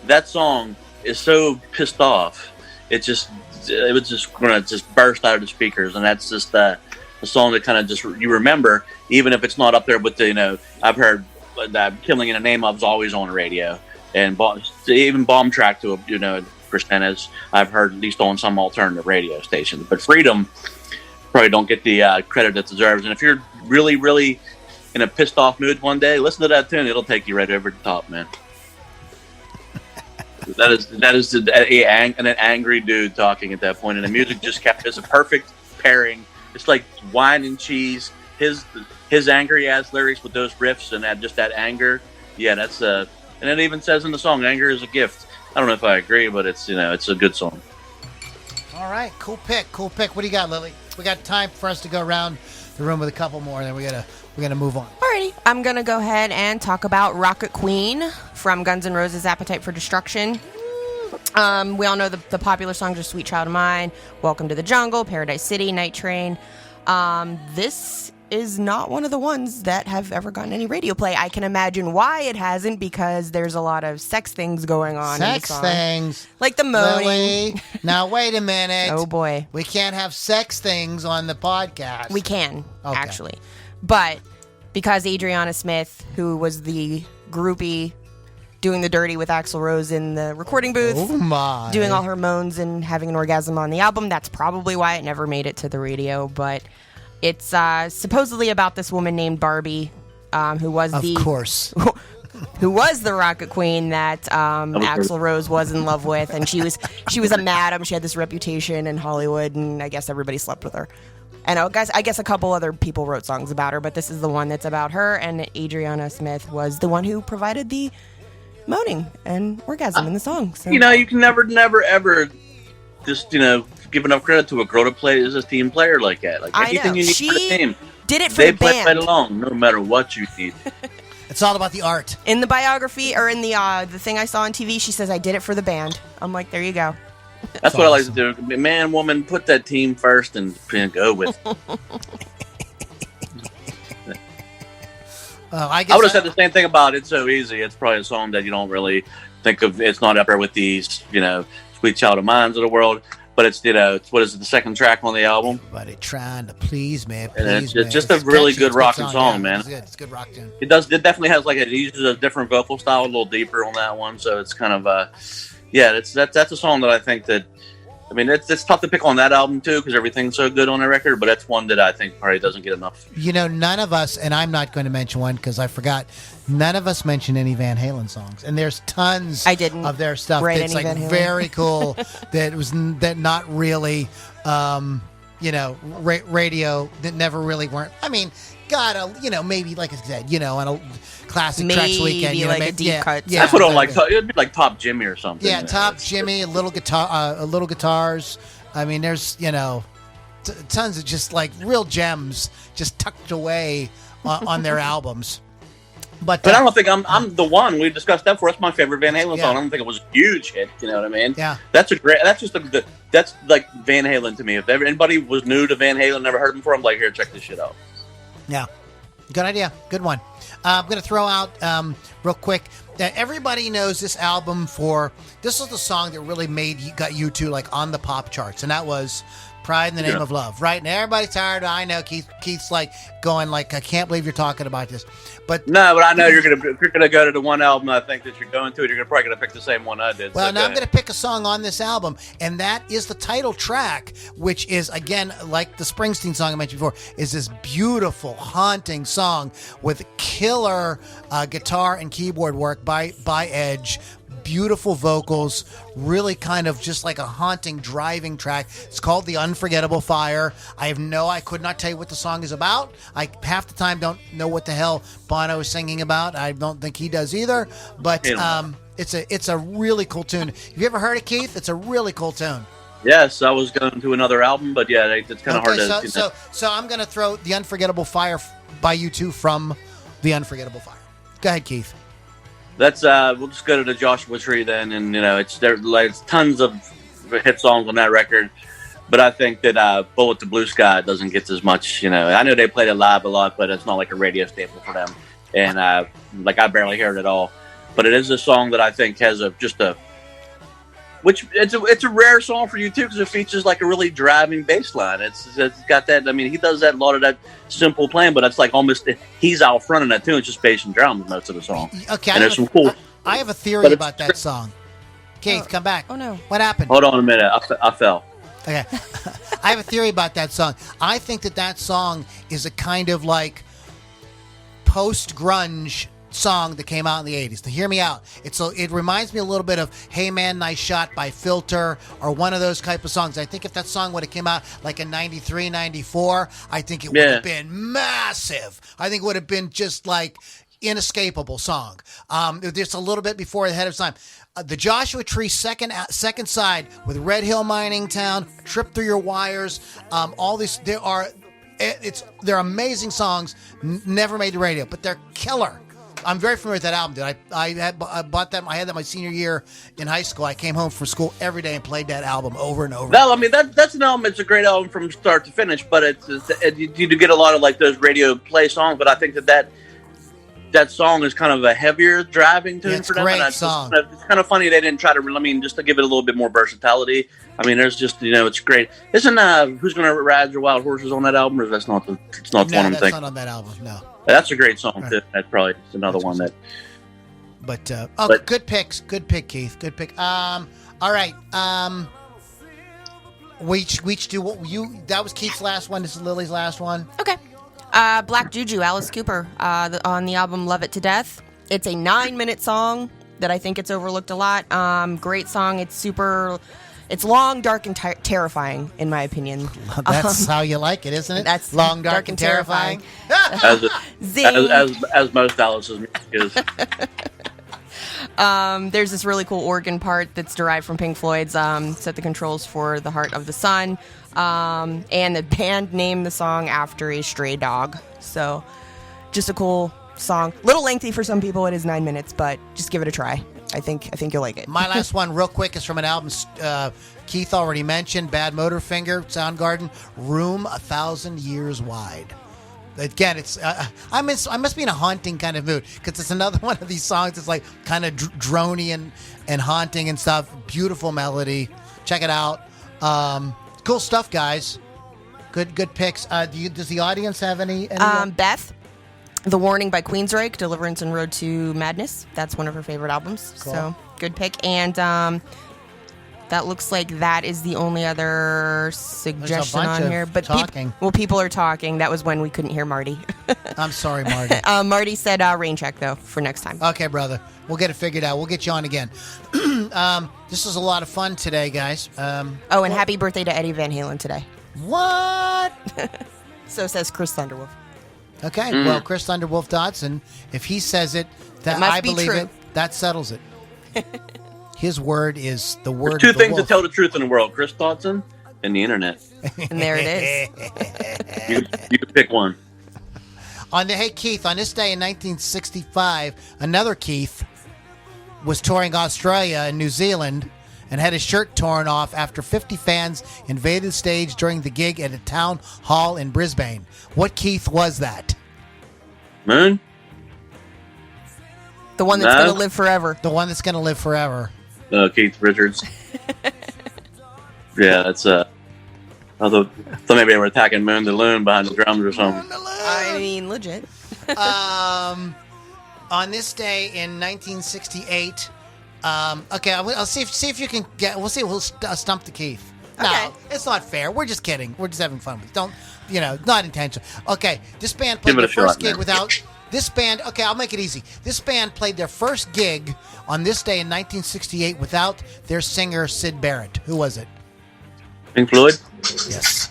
that song is so pissed off. It was just gonna just burst out of the speakers, and that's just the song that kind of just you remember, even if it's not up there. But I've heard that "Killing in the Name of" is always on the radio, and even "Bomb Track" to a percentage I've heard at least on some alternative radio stations. But "Freedom" probably don't get the credit it deserves. And if you're really, really in a pissed off mood one day, listen to that tune; it'll take you right over the top, man. That is an angry dude talking at that point, and the music just it's a perfect pairing. It's like wine and cheese. His angry ass lyrics with those riffs and that anger. Yeah, that's and it even says in the song, "Anger is a gift." I don't know if I agree, but it's it's a good song. All right, cool pick. What do you got, Lily? We got time for us to go around the room with a couple more, and then we gotta move on. Alrighty, I'm gonna go ahead and talk about Rocket Queen from Guns N' Roses' "Appetite for Destruction." We all know the popular songs are "Sweet Child of Mine," "Welcome to the Jungle," "Paradise City," "Night Train." This is not one of the ones that have ever gotten any radio play. I can imagine why it hasn't, because there's a lot of sex things going on. Sex in the song. Things, like the moaning. Lily, now wait a minute. Oh boy, we can't have sex things on the podcast. We can actually, but because Adriana Smith, who was the groupie doing the dirty with Axl Rose in the recording booth, doing all her moans and having an orgasm on the album, that's probably why it never made it to the radio. But it's supposedly about this woman named Barbie, who was who was the Rocket Queen that Axl Rose was in love with, and she was a madam. She had this reputation in Hollywood, and I guess everybody slept with her. And I guess a couple other people wrote songs about her, but this is the one that's about her. And Adriana Smith was the one who provided the moaning and orgasm in the song. So. You can never, ever just, give enough credit to a girl to play as a team player like that. Like anything you need for the team. Did it for the band. They play right along, no matter what you need. It's all about the art. In the biography, or in the thing I saw on TV, she says, "I did it for the band." I'm like, there you go. That's what awesome. I like to do. Man, woman, put that team first and go with it. I would have said the same thing about "It's So Easy." It's probably a song that you don't really think of. It's not up there with these, "Sweet Child of Mines" of the world. But it's, what is it, the second track on the album? Everybody trying to please me. And it's just a really good rocking song, man. It's a good rock tune. It definitely has it uses a different vocal style, a little deeper on that one. So it's kind of that's a song that I think that, it's tough to pick on that album too, because everything's so good on the record, but that's one that I think probably doesn't get enough. None of us, and I'm not going to mention one because I forgot, none of us mentioned any Van Halen songs, and there's tons of their stuff that's very cool that not really radio, that never really weren't. Maybe like I said, on a classic Tracks weekend, maybe a deep cut. Yeah, that's what I'm like. It'd be like Top Jimmy or something. Yeah, Top Jimmy, a little guitars. There's tons of just like real gems just tucked away on their albums. But I don't think I'm the one. We discussed that before. That's my favorite Van Halen song. I don't think it was a huge hit. You know what I mean? Yeah. That's like Van Halen to me. If anybody was new to Van Halen, never heard him before, I'm like, here, check this shit out. Yeah. Good idea. Good one. I'm going to throw out real quick that everybody knows this album this was the song that really got you two like on the pop charts, and that was Pride in the Name of Love, right? And everybody's tired. I know Keith's like going like, I can't believe you're talking about this. But I know you're gonna go to the one album I think that you're going to, you're probably gonna pick the same one I did. Well, now I'm gonna pick a song on this album, and that is the title track, which is again like the Springsteen song I mentioned before, is this beautiful, haunting song with killer guitar and keyboard work by Edge. Beautiful vocals, really kind of just like a haunting driving track. It's called The Unforgettable Fire. I could not tell you what the song is about. I half the time don't know what the hell Bono is singing about. I don't think he does either. But it's a really cool tune. Have you ever heard it, Keith? It's a really cool tune. Yes, I was going to another album, but yeah, it's kind of hard to... So I'm going to throw The Unforgettable Fire by U2 from The Unforgettable Fire. Go ahead, Keith. That's we'll just go to the Joshua Tree then, and it's tons of hit songs on that record, but I think that Bullet to Blue Sky doesn't get as much. I know they played it live a lot, but it's not like a radio staple for them, and I barely hear it at all. But it is a song that I think has which it's a rare song for you too, because it features like a really driving bass line. It's got that. I mean, he does that a lot of that simple playing, but it's like almost he's out front in that tune. It's just bass and drums most of the song. Okay, and there's some cool. I have a theory about that song. Keith, come back. Oh no, what happened? Hold on a minute. I fell. Okay, I have a theory about that song. I think that song is a kind of like post-grunge song that came out in the 80s. Now, hear me out. It reminds me a little bit of Hey Man, Nice Shot by Filter, or one of those type of songs. I think if that song would have came out like in 93, 94, I think it would have been massive. I think it would have been just like inescapable song. Just a little bit before ahead of time. The Joshua Tree second side with Red Hill Mining Town, Trip Through Your Wires, all these, they're amazing songs, never made the radio, but they're killer. I'm very familiar with that album, dude. I bought that. I had that my senior year in high school. I came home from school every day and played that album over and over. Well, I mean, that's an album. It's a great album from start to finish, but you do get a lot of like those radio play songs. But I think that song is kind of a heavier driving tune for them. Great song. It's kind of funny they didn't try to. I mean, just to give it a little bit more versatility. I mean, there's just it's great. Isn't Who's Gonna Ride Your Wild Horses on that album? Or that's not the one I'm thinking. That's not on that album. No. That's a great song too. That's probably another one that. But good picks. Good pick, Keith. Good pick. All right. We each do what you. That was Keith's last one. This is Lily's last one. Okay. Black Juju, Alice Cooper, on the album Love It to Death. It's a 9-minute song that I think it's overlooked a lot. Great song. It's long, dark, and terrifying, in my opinion. That's how you like it, isn't it? That's long, dark, and terrifying. as most Alice's music is. There's this really cool organ part that's derived from Pink Floyd's Set the Controls for the Heart of the Sun. And the band named the song after a stray dog. So just a cool song. Little lengthy for some people. It is 9 minutes, but just give it a try. I think you'll like it. My last one, real quick, is from an album Keith already mentioned, BadMotor, Soundgarden, Room 1,000 Years Wide. Again, it's I must be in a haunting kind of mood, because it's another one of these songs that's like kind of drony and haunting and stuff. Beautiful melody. Check it out. Cool stuff, guys. Good picks. Does the audience have any? Beth, The Warning by Queensryche, Deliverance and Road to Madness. That's one of her favorite albums. Cool. So good pick. And that looks like that is the only other suggestion on here. But people are talking. That was when we couldn't hear Marty. I'm sorry, Marty. Marty said rain check, though, for next time. Okay, brother. We'll get it figured out. We'll get you on again. This was a lot of fun today, guys. And happy birthday to Eddie Van Halen today. What? So says Chris Thunderwolf. Okay, well, Chris Thunderwolf Dodson, if he says it, that I believe it. That settles it. His word is the word. There's two of the things wolf. that tell the truth in the world: Chris Dodson and the internet. And there it is. You can pick one. Hey Keith, on this day in 1965, another Keith was touring Australia and New Zealand and had his shirt torn off after 50 fans invaded the stage during the gig at a town hall in Brisbane. What Keith was that? Moon? The one that's going to live forever. The one that's going to live forever. Keith Richards. Yeah, that's although maybe they were attacking Moon the Loon behind the drums or something. I mean, legit. On this day in 1968, okay, I'll see if you can get. We'll see. We'll stump the Keith. No, okay. It's not fair. We're just kidding. We're just having fun. Don't, not intentional. Okay, this band played their first gig without. This band, okay, I'll make it easy. This band played their first gig on this day in 1968 without their singer, Syd Barrett. Who was it? Pink Floyd? Yes.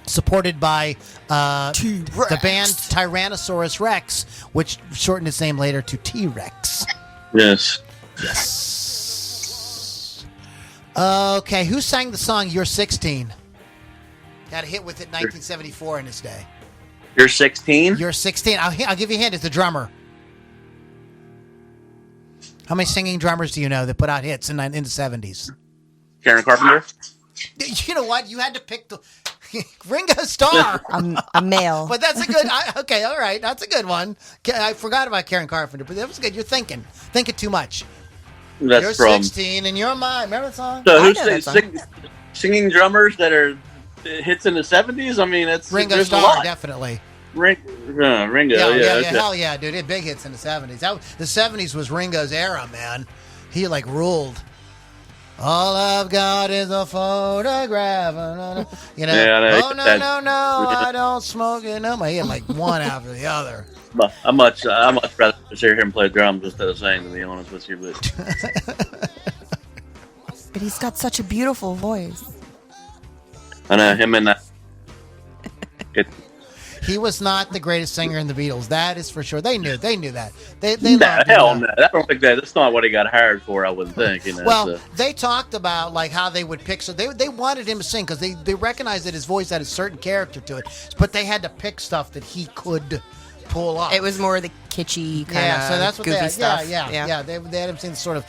Supported by the band Tyrannosaurus Rex, which shortened its name later to T-Rex. Yes. Yes. Okay, who sang the song You're 16? Got a hit with it in 1974 in this day. You're 16? You're 16. I'll give you a hint. It's a drummer. How many singing drummers do you know that put out hits in the 70s? Karen Carpenter? You know what? You had to pick the Ringo Starr. A male. But that's a good. Okay, all right. That's a good one. I forgot about Karen Carpenter, but that was good. You're thinking too much. That's You're from 16 and you're mine. Remember the song? So I who's know that song. singing drummers that are hits in the 70s? I mean, Ringo there's a Starr, lot. definitely. Ringo, Yeah, okay. hell yeah, dude. He had big hits in the 70s. The 70s was Ringo's era, man. He like ruled. All I've got is a photograph. You know, Yeah, oh, no, I don't smoke it. No, he had like one after the other. But I much rather just hear him play drums instead of sing, to be honest with you. But But he's got such a beautiful voice. I know him and that. He was not the greatest singer in the Beatles. That is for sure. They knew that. They Nah, loved hell him. no. I don't think that's not what he got hired for. I wouldn't think. You know. Well, so. they talked about like how they would pick. So they wanted him to sing because they recognized that his voice had a certain character to it, but they had to pick stuff that he could pull off. It was more the kitschy kind of so that's what goofy they stuff. Yeah. They had him sing sort of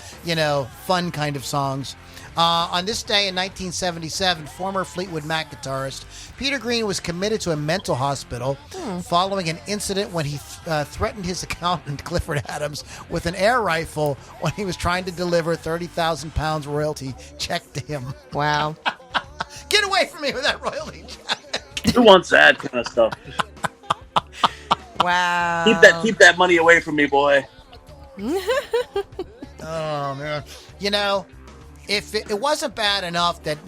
fun kind of songs. On this day in 1977, former Fleetwood Mac guitarist Peter Green was committed to a mental hospital following an incident when he threatened his accountant Clifford Adams with an air rifle when he was trying to deliver £30,000 royalty check to him. Wow. Get away from me with that royalty check. Who wants that kind of stuff? Wow. Keep that money away from me, boy. Oh man, if it wasn't bad enough that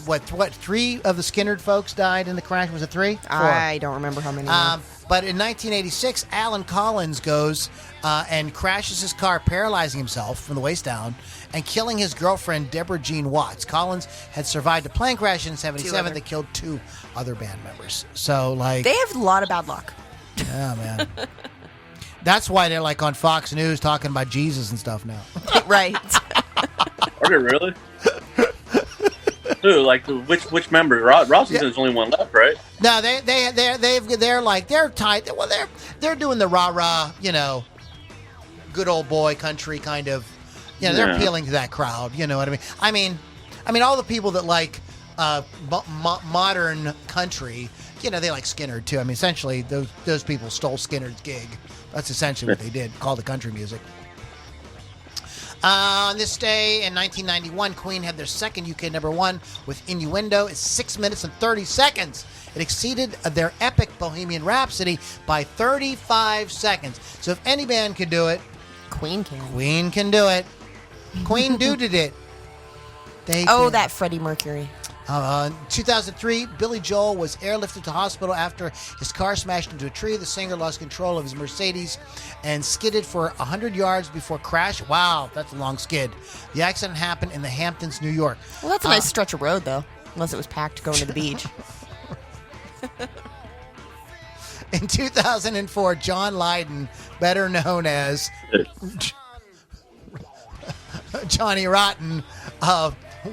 what 3 of the Skinnerd folks died in the crash? Was it 3? 4. I don't remember how many. But in 1986, Alan Collins goes and crashes his car, paralyzing himself from the waist down and killing his girlfriend, Deborah Jean Watts. Collins had survived a plane crash in 77 that killed 2 other band members. So, like... They have a lot of bad luck. Yeah, man. That's why they're, like, on Fox News talking about Jesus and stuff now. Right. Are they really? Who? Like, which member? Rossington's only one left, right? No, they're tight. Well, they're doing the rah-rah, good old boy country kind of, they're appealing to that crowd. You know what I mean? I mean, all the people that like modern country, they like Skinner too. I mean, essentially, those people stole Skinner's gig. That's essentially what they did, called it country music. On this day in 1991, Queen had their second UK number 1 with Innuendo. It's 6 minutes and 30 seconds. It exceeded their epic Bohemian Rhapsody by 35 seconds. So if any band can do it, Queen can. Queen can do it. Queen did it. That Freddie Mercury. In 2003, Billy Joel was airlifted to hospital after his car smashed into a tree. The singer lost control of his Mercedes and skidded for 100 yards before crash. Wow, that's a long skid. The accident happened in the Hamptons, New York. Well, that's a nice stretch of road, though, unless it was packed going to the beach. In 2004, John Lydon, better known as Johnny Rotten,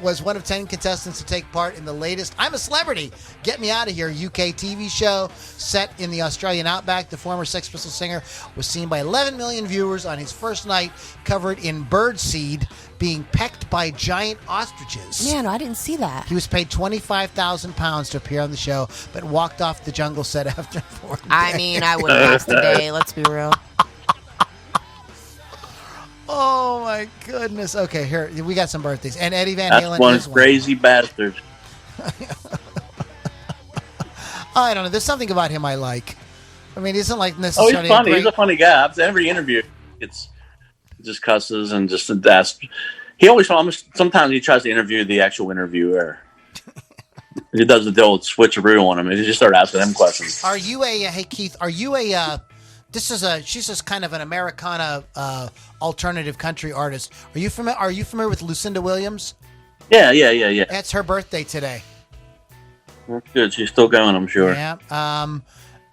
was one of 10 contestants to take part in the latest I'm a Celebrity, Get Me Out of Here UK TV show set in the Australian outback. The former Sex Pistols singer was seen by 11 million viewers on his first night, covered in birdseed, being pecked by giant ostriches. Man, I didn't see that. He was paid £25,000 to appear on the show, but walked off the jungle set after 4 days. I mean, I would have asked a day, let's be real. Oh my goodness. Okay, here we got some birthdays. And Eddie Van That's Halen one is crazy bastard. I don't know. There's something about him I like. I mean, he isn't like Oh, necessarily he's funny. a He's a funny guy. Every interview, it's just cusses and just that's. He always sometimes he tries to interview the actual interviewer. He does the old switcheroo on him, and he just start asking them questions. Are you hey Keith, are you she's just kind of an Americana alternative country artist. Are you familiar with Lucinda Williams? Yeah. It's her birthday today. That's good. She's still going, I'm sure. Yeah.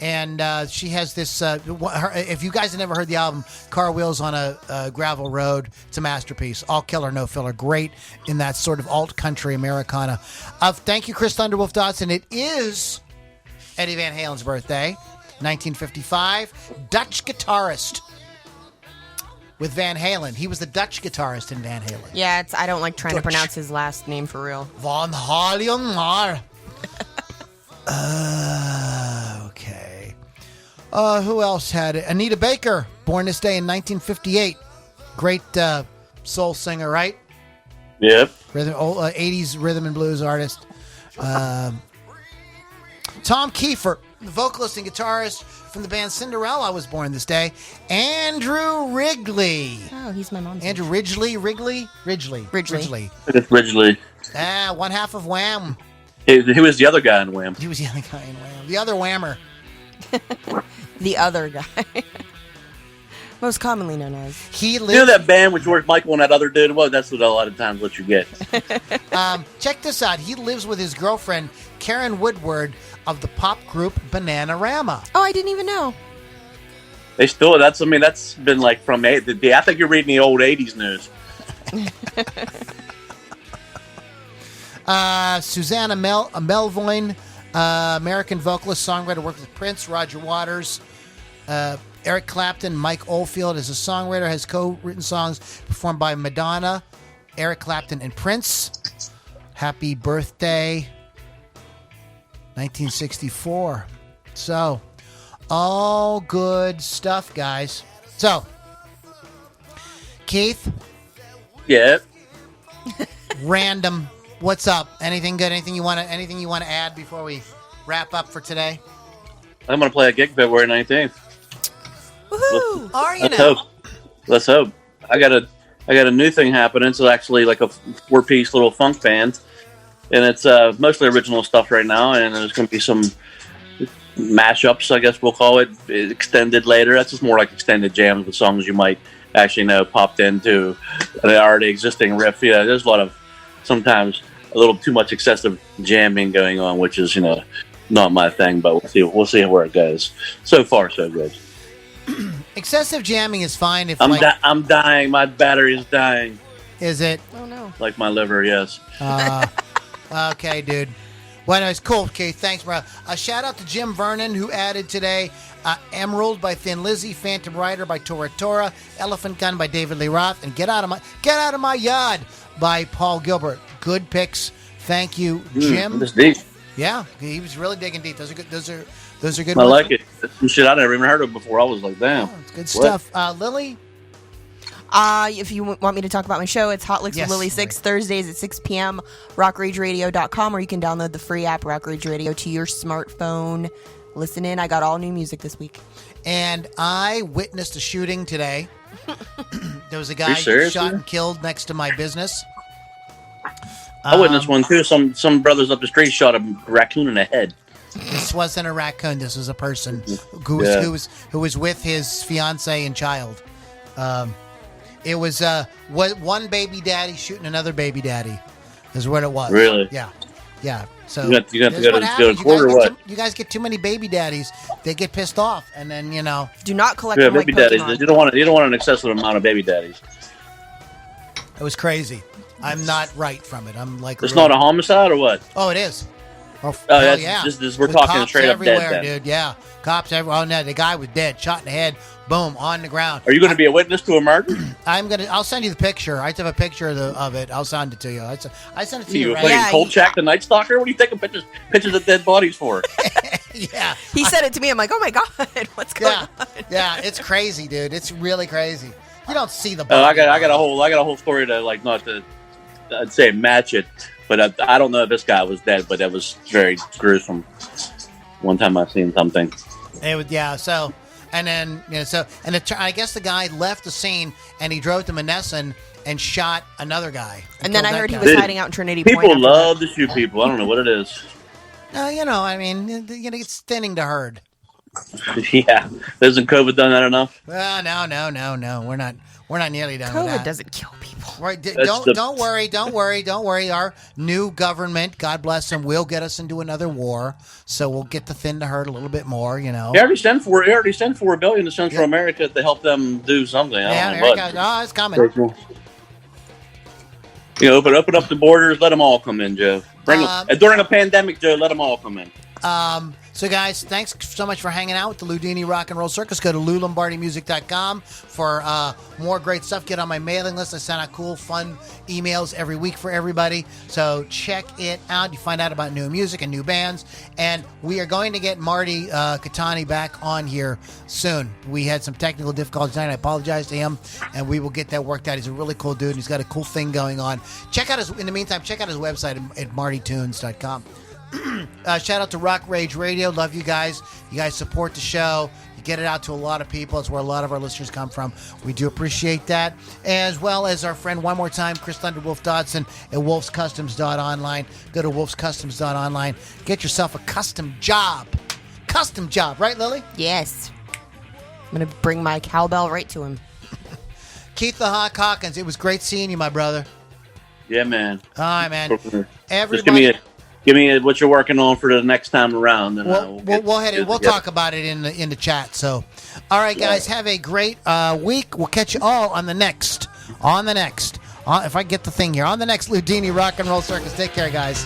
And she has this. If you guys have never heard the album, Car Wheels on a Gravel Road, it's a masterpiece. All killer, no filler. Great in that sort of alt country Americana. Thank you, Chris Thunderwolf Dotson. It is Eddie Van Halen's birthday, 1955. Dutch guitarist with Van Halen. He was the Dutch guitarist in Van Halen. Yeah, I don't like trying Dutch. to pronounce his last name for real. Van Halen. Okay. Who else had it? Anita Baker, born this day in 1958. Great soul singer, right? Yep. Rhythm, 80s rhythm and blues artist. Tom Kiefer, the vocalist and guitarist from the band Cinderella, was born this day. Andrew Wrigley. Oh, he's my mom's Andrew age. Ridgely. It's Ridgely. One half of Wham. He was the other guy in Wham. He was the other guy in Wham. The other Whammer. The other guy. Most commonly known as. He You know lives. that band with George Michael and that other dude? Well, that's what a lot of times what you get. Check this out. He lives with his girlfriend Karen Woodward of the pop group Bananarama. Oh, I didn't even know. They still, that's been like from, I think you're reading the old 80s news. Susanna Melvoin, American vocalist, songwriter, worked with Prince, Roger Waters, Eric Clapton, Mike Oldfield as a songwriter, has co-written songs performed by Madonna, Eric Clapton, and Prince. Happy birthday, 1964. So, all good stuff, guys. So, Keith, Yeah. random. What's up? Anything good? Anything you want to add before we wrap up for today? I'm going to play a gig February 19th. Woohoo! Are you Let's now? hope. Let's hope. I got a new thing happening. It's actually like a 4-piece little funk band, and it's mostly original stuff right now. And there's going to be some mashups, I guess we'll call it, extended later. That's just more like extended jams with songs you might actually know popped into an already existing riff. Yeah, there's a lot of sometimes a little too much excessive jamming going on, which is not my thing. But we'll see where it goes. So far, so good. Excessive jamming is fine if I'm dying. My battery is dying. Is it? Oh no. Like my liver, yes. Okay, dude. Well, anyways, cool. Okay, thanks, bro. A shout out to Jim Vernon, who added today Emerald by Thin Lizzy, Phantom Rider by Tora Tora, Elephant Gun by David Lee Roth, and Get Out of My Yard by Paul Gilbert. Good picks. Thank you, Jim. This deep. Yeah, he was really digging deep. Those are good. Those are good. I ones. like it. That's some shit I never even heard of before. I was like, damn. Oh, it's good What? stuff. Lily? If you want me to talk about my show, it's Hot Licks Yes, with Lily 6, right. Thursdays at 6 p.m., rockrageradio.com, or you can download the free app, Rock Rage Radio, to your smartphone. Listen in. I got all new music this week. And I witnessed a shooting today. There was a Are guy you serious, shot man? and killed next to my business. I witnessed one too. Some brothers up the street shot a raccoon in the head. This wasn't a raccoon. This was a person who Yeah. was with his fiance and child. It was one baby daddy shooting another baby daddy, is what it was. Really? Yeah. So You got to that's go what to happens. court or what? You guys get too many baby daddies, they get pissed off, and then Do not collect Yeah, them like baby daddies. Pokemon. You don't want an excessive amount of baby daddies. it was crazy. I'm not right from it. I'm like It's really- not a homicide or what? Oh, it is. Oh, Oh, hell that's yeah. we're With talking cops straight up dead. everywhere, Then. dude. Yeah, cops everywhere. Oh no, the guy was dead, shot in the head. Boom, on the ground. Are you going to be a witness to a murder? I'll send you the picture. I have a picture of it. I'll send it to you. I sent it to you, You right? like Yeah, Kolchak the Night Stalker? What are you taking pictures of dead bodies for? Yeah. He said it to me. I'm like, oh my God, what's going Yeah. on? Yeah, it's crazy, dude. It's really crazy. You don't see the Oh, I body. got a whole story to like not to I'd say match it, but I don't know if this guy was dead, but that was very gruesome. One time I seen something. It was, yeah. So, and then I guess the guy left the scene and he drove to Menneson and shot another guy. And then I killed heard that he guy. was Dude, hiding out in Trinity Point. People after love to shoot people. I don't know what it is. I mean, it's thinning the herd. Yeah, hasn't COVID done that enough? No. We're not nearly that. done with COVID that. doesn't kill people. Right? That's Don't worry. Our new government, God bless them, will get us into another war. So we'll get to thin the herd a little bit more. They already sent $4 billion to Central America to help them do something. I don't know what. Oh, it's coming. Open up the borders. Let them all come in, Joe. Bring them during a pandemic, Joe. Let them all come in. So, guys, thanks so much for hanging out with the Loudini Rock and Roll Circus. Go to LouLombardiMusic.com for more great stuff. Get on my mailing list. I send out cool, fun emails every week for everybody. So check it out. You find out about new music and new bands. And we are going to get Marty Qatani back on here soon. We had some technical difficulties tonight. I apologize to him, and we will get that worked out. He's a really cool dude, and he's got a cool thing going on. In the meantime, check out his website at martytunes.com. Shout out to Rock Rage Radio. Love you guys. You guys support the show. You get it out to a lot of people. It's where a lot of our listeners come from. We do appreciate that. As well as our friend, one more time, Chris Thunderwolf Dodson at wolfscustoms.online. Go to wolfscustoms.online. Get yourself a custom job. Custom job. Right, Lily? Yes. I'm going to bring my cowbell right to him. Keith the Hawk Hawkins, it was great seeing you, my brother. Yeah, man. All right, man. Just give me what you're working on for the next time around. And we'll talk about it in the chat. So, all right, guys, have a great week. We'll catch you all on the next. If I get the thing here, on the next Loudini Rock and Roll Circus. Take care, guys.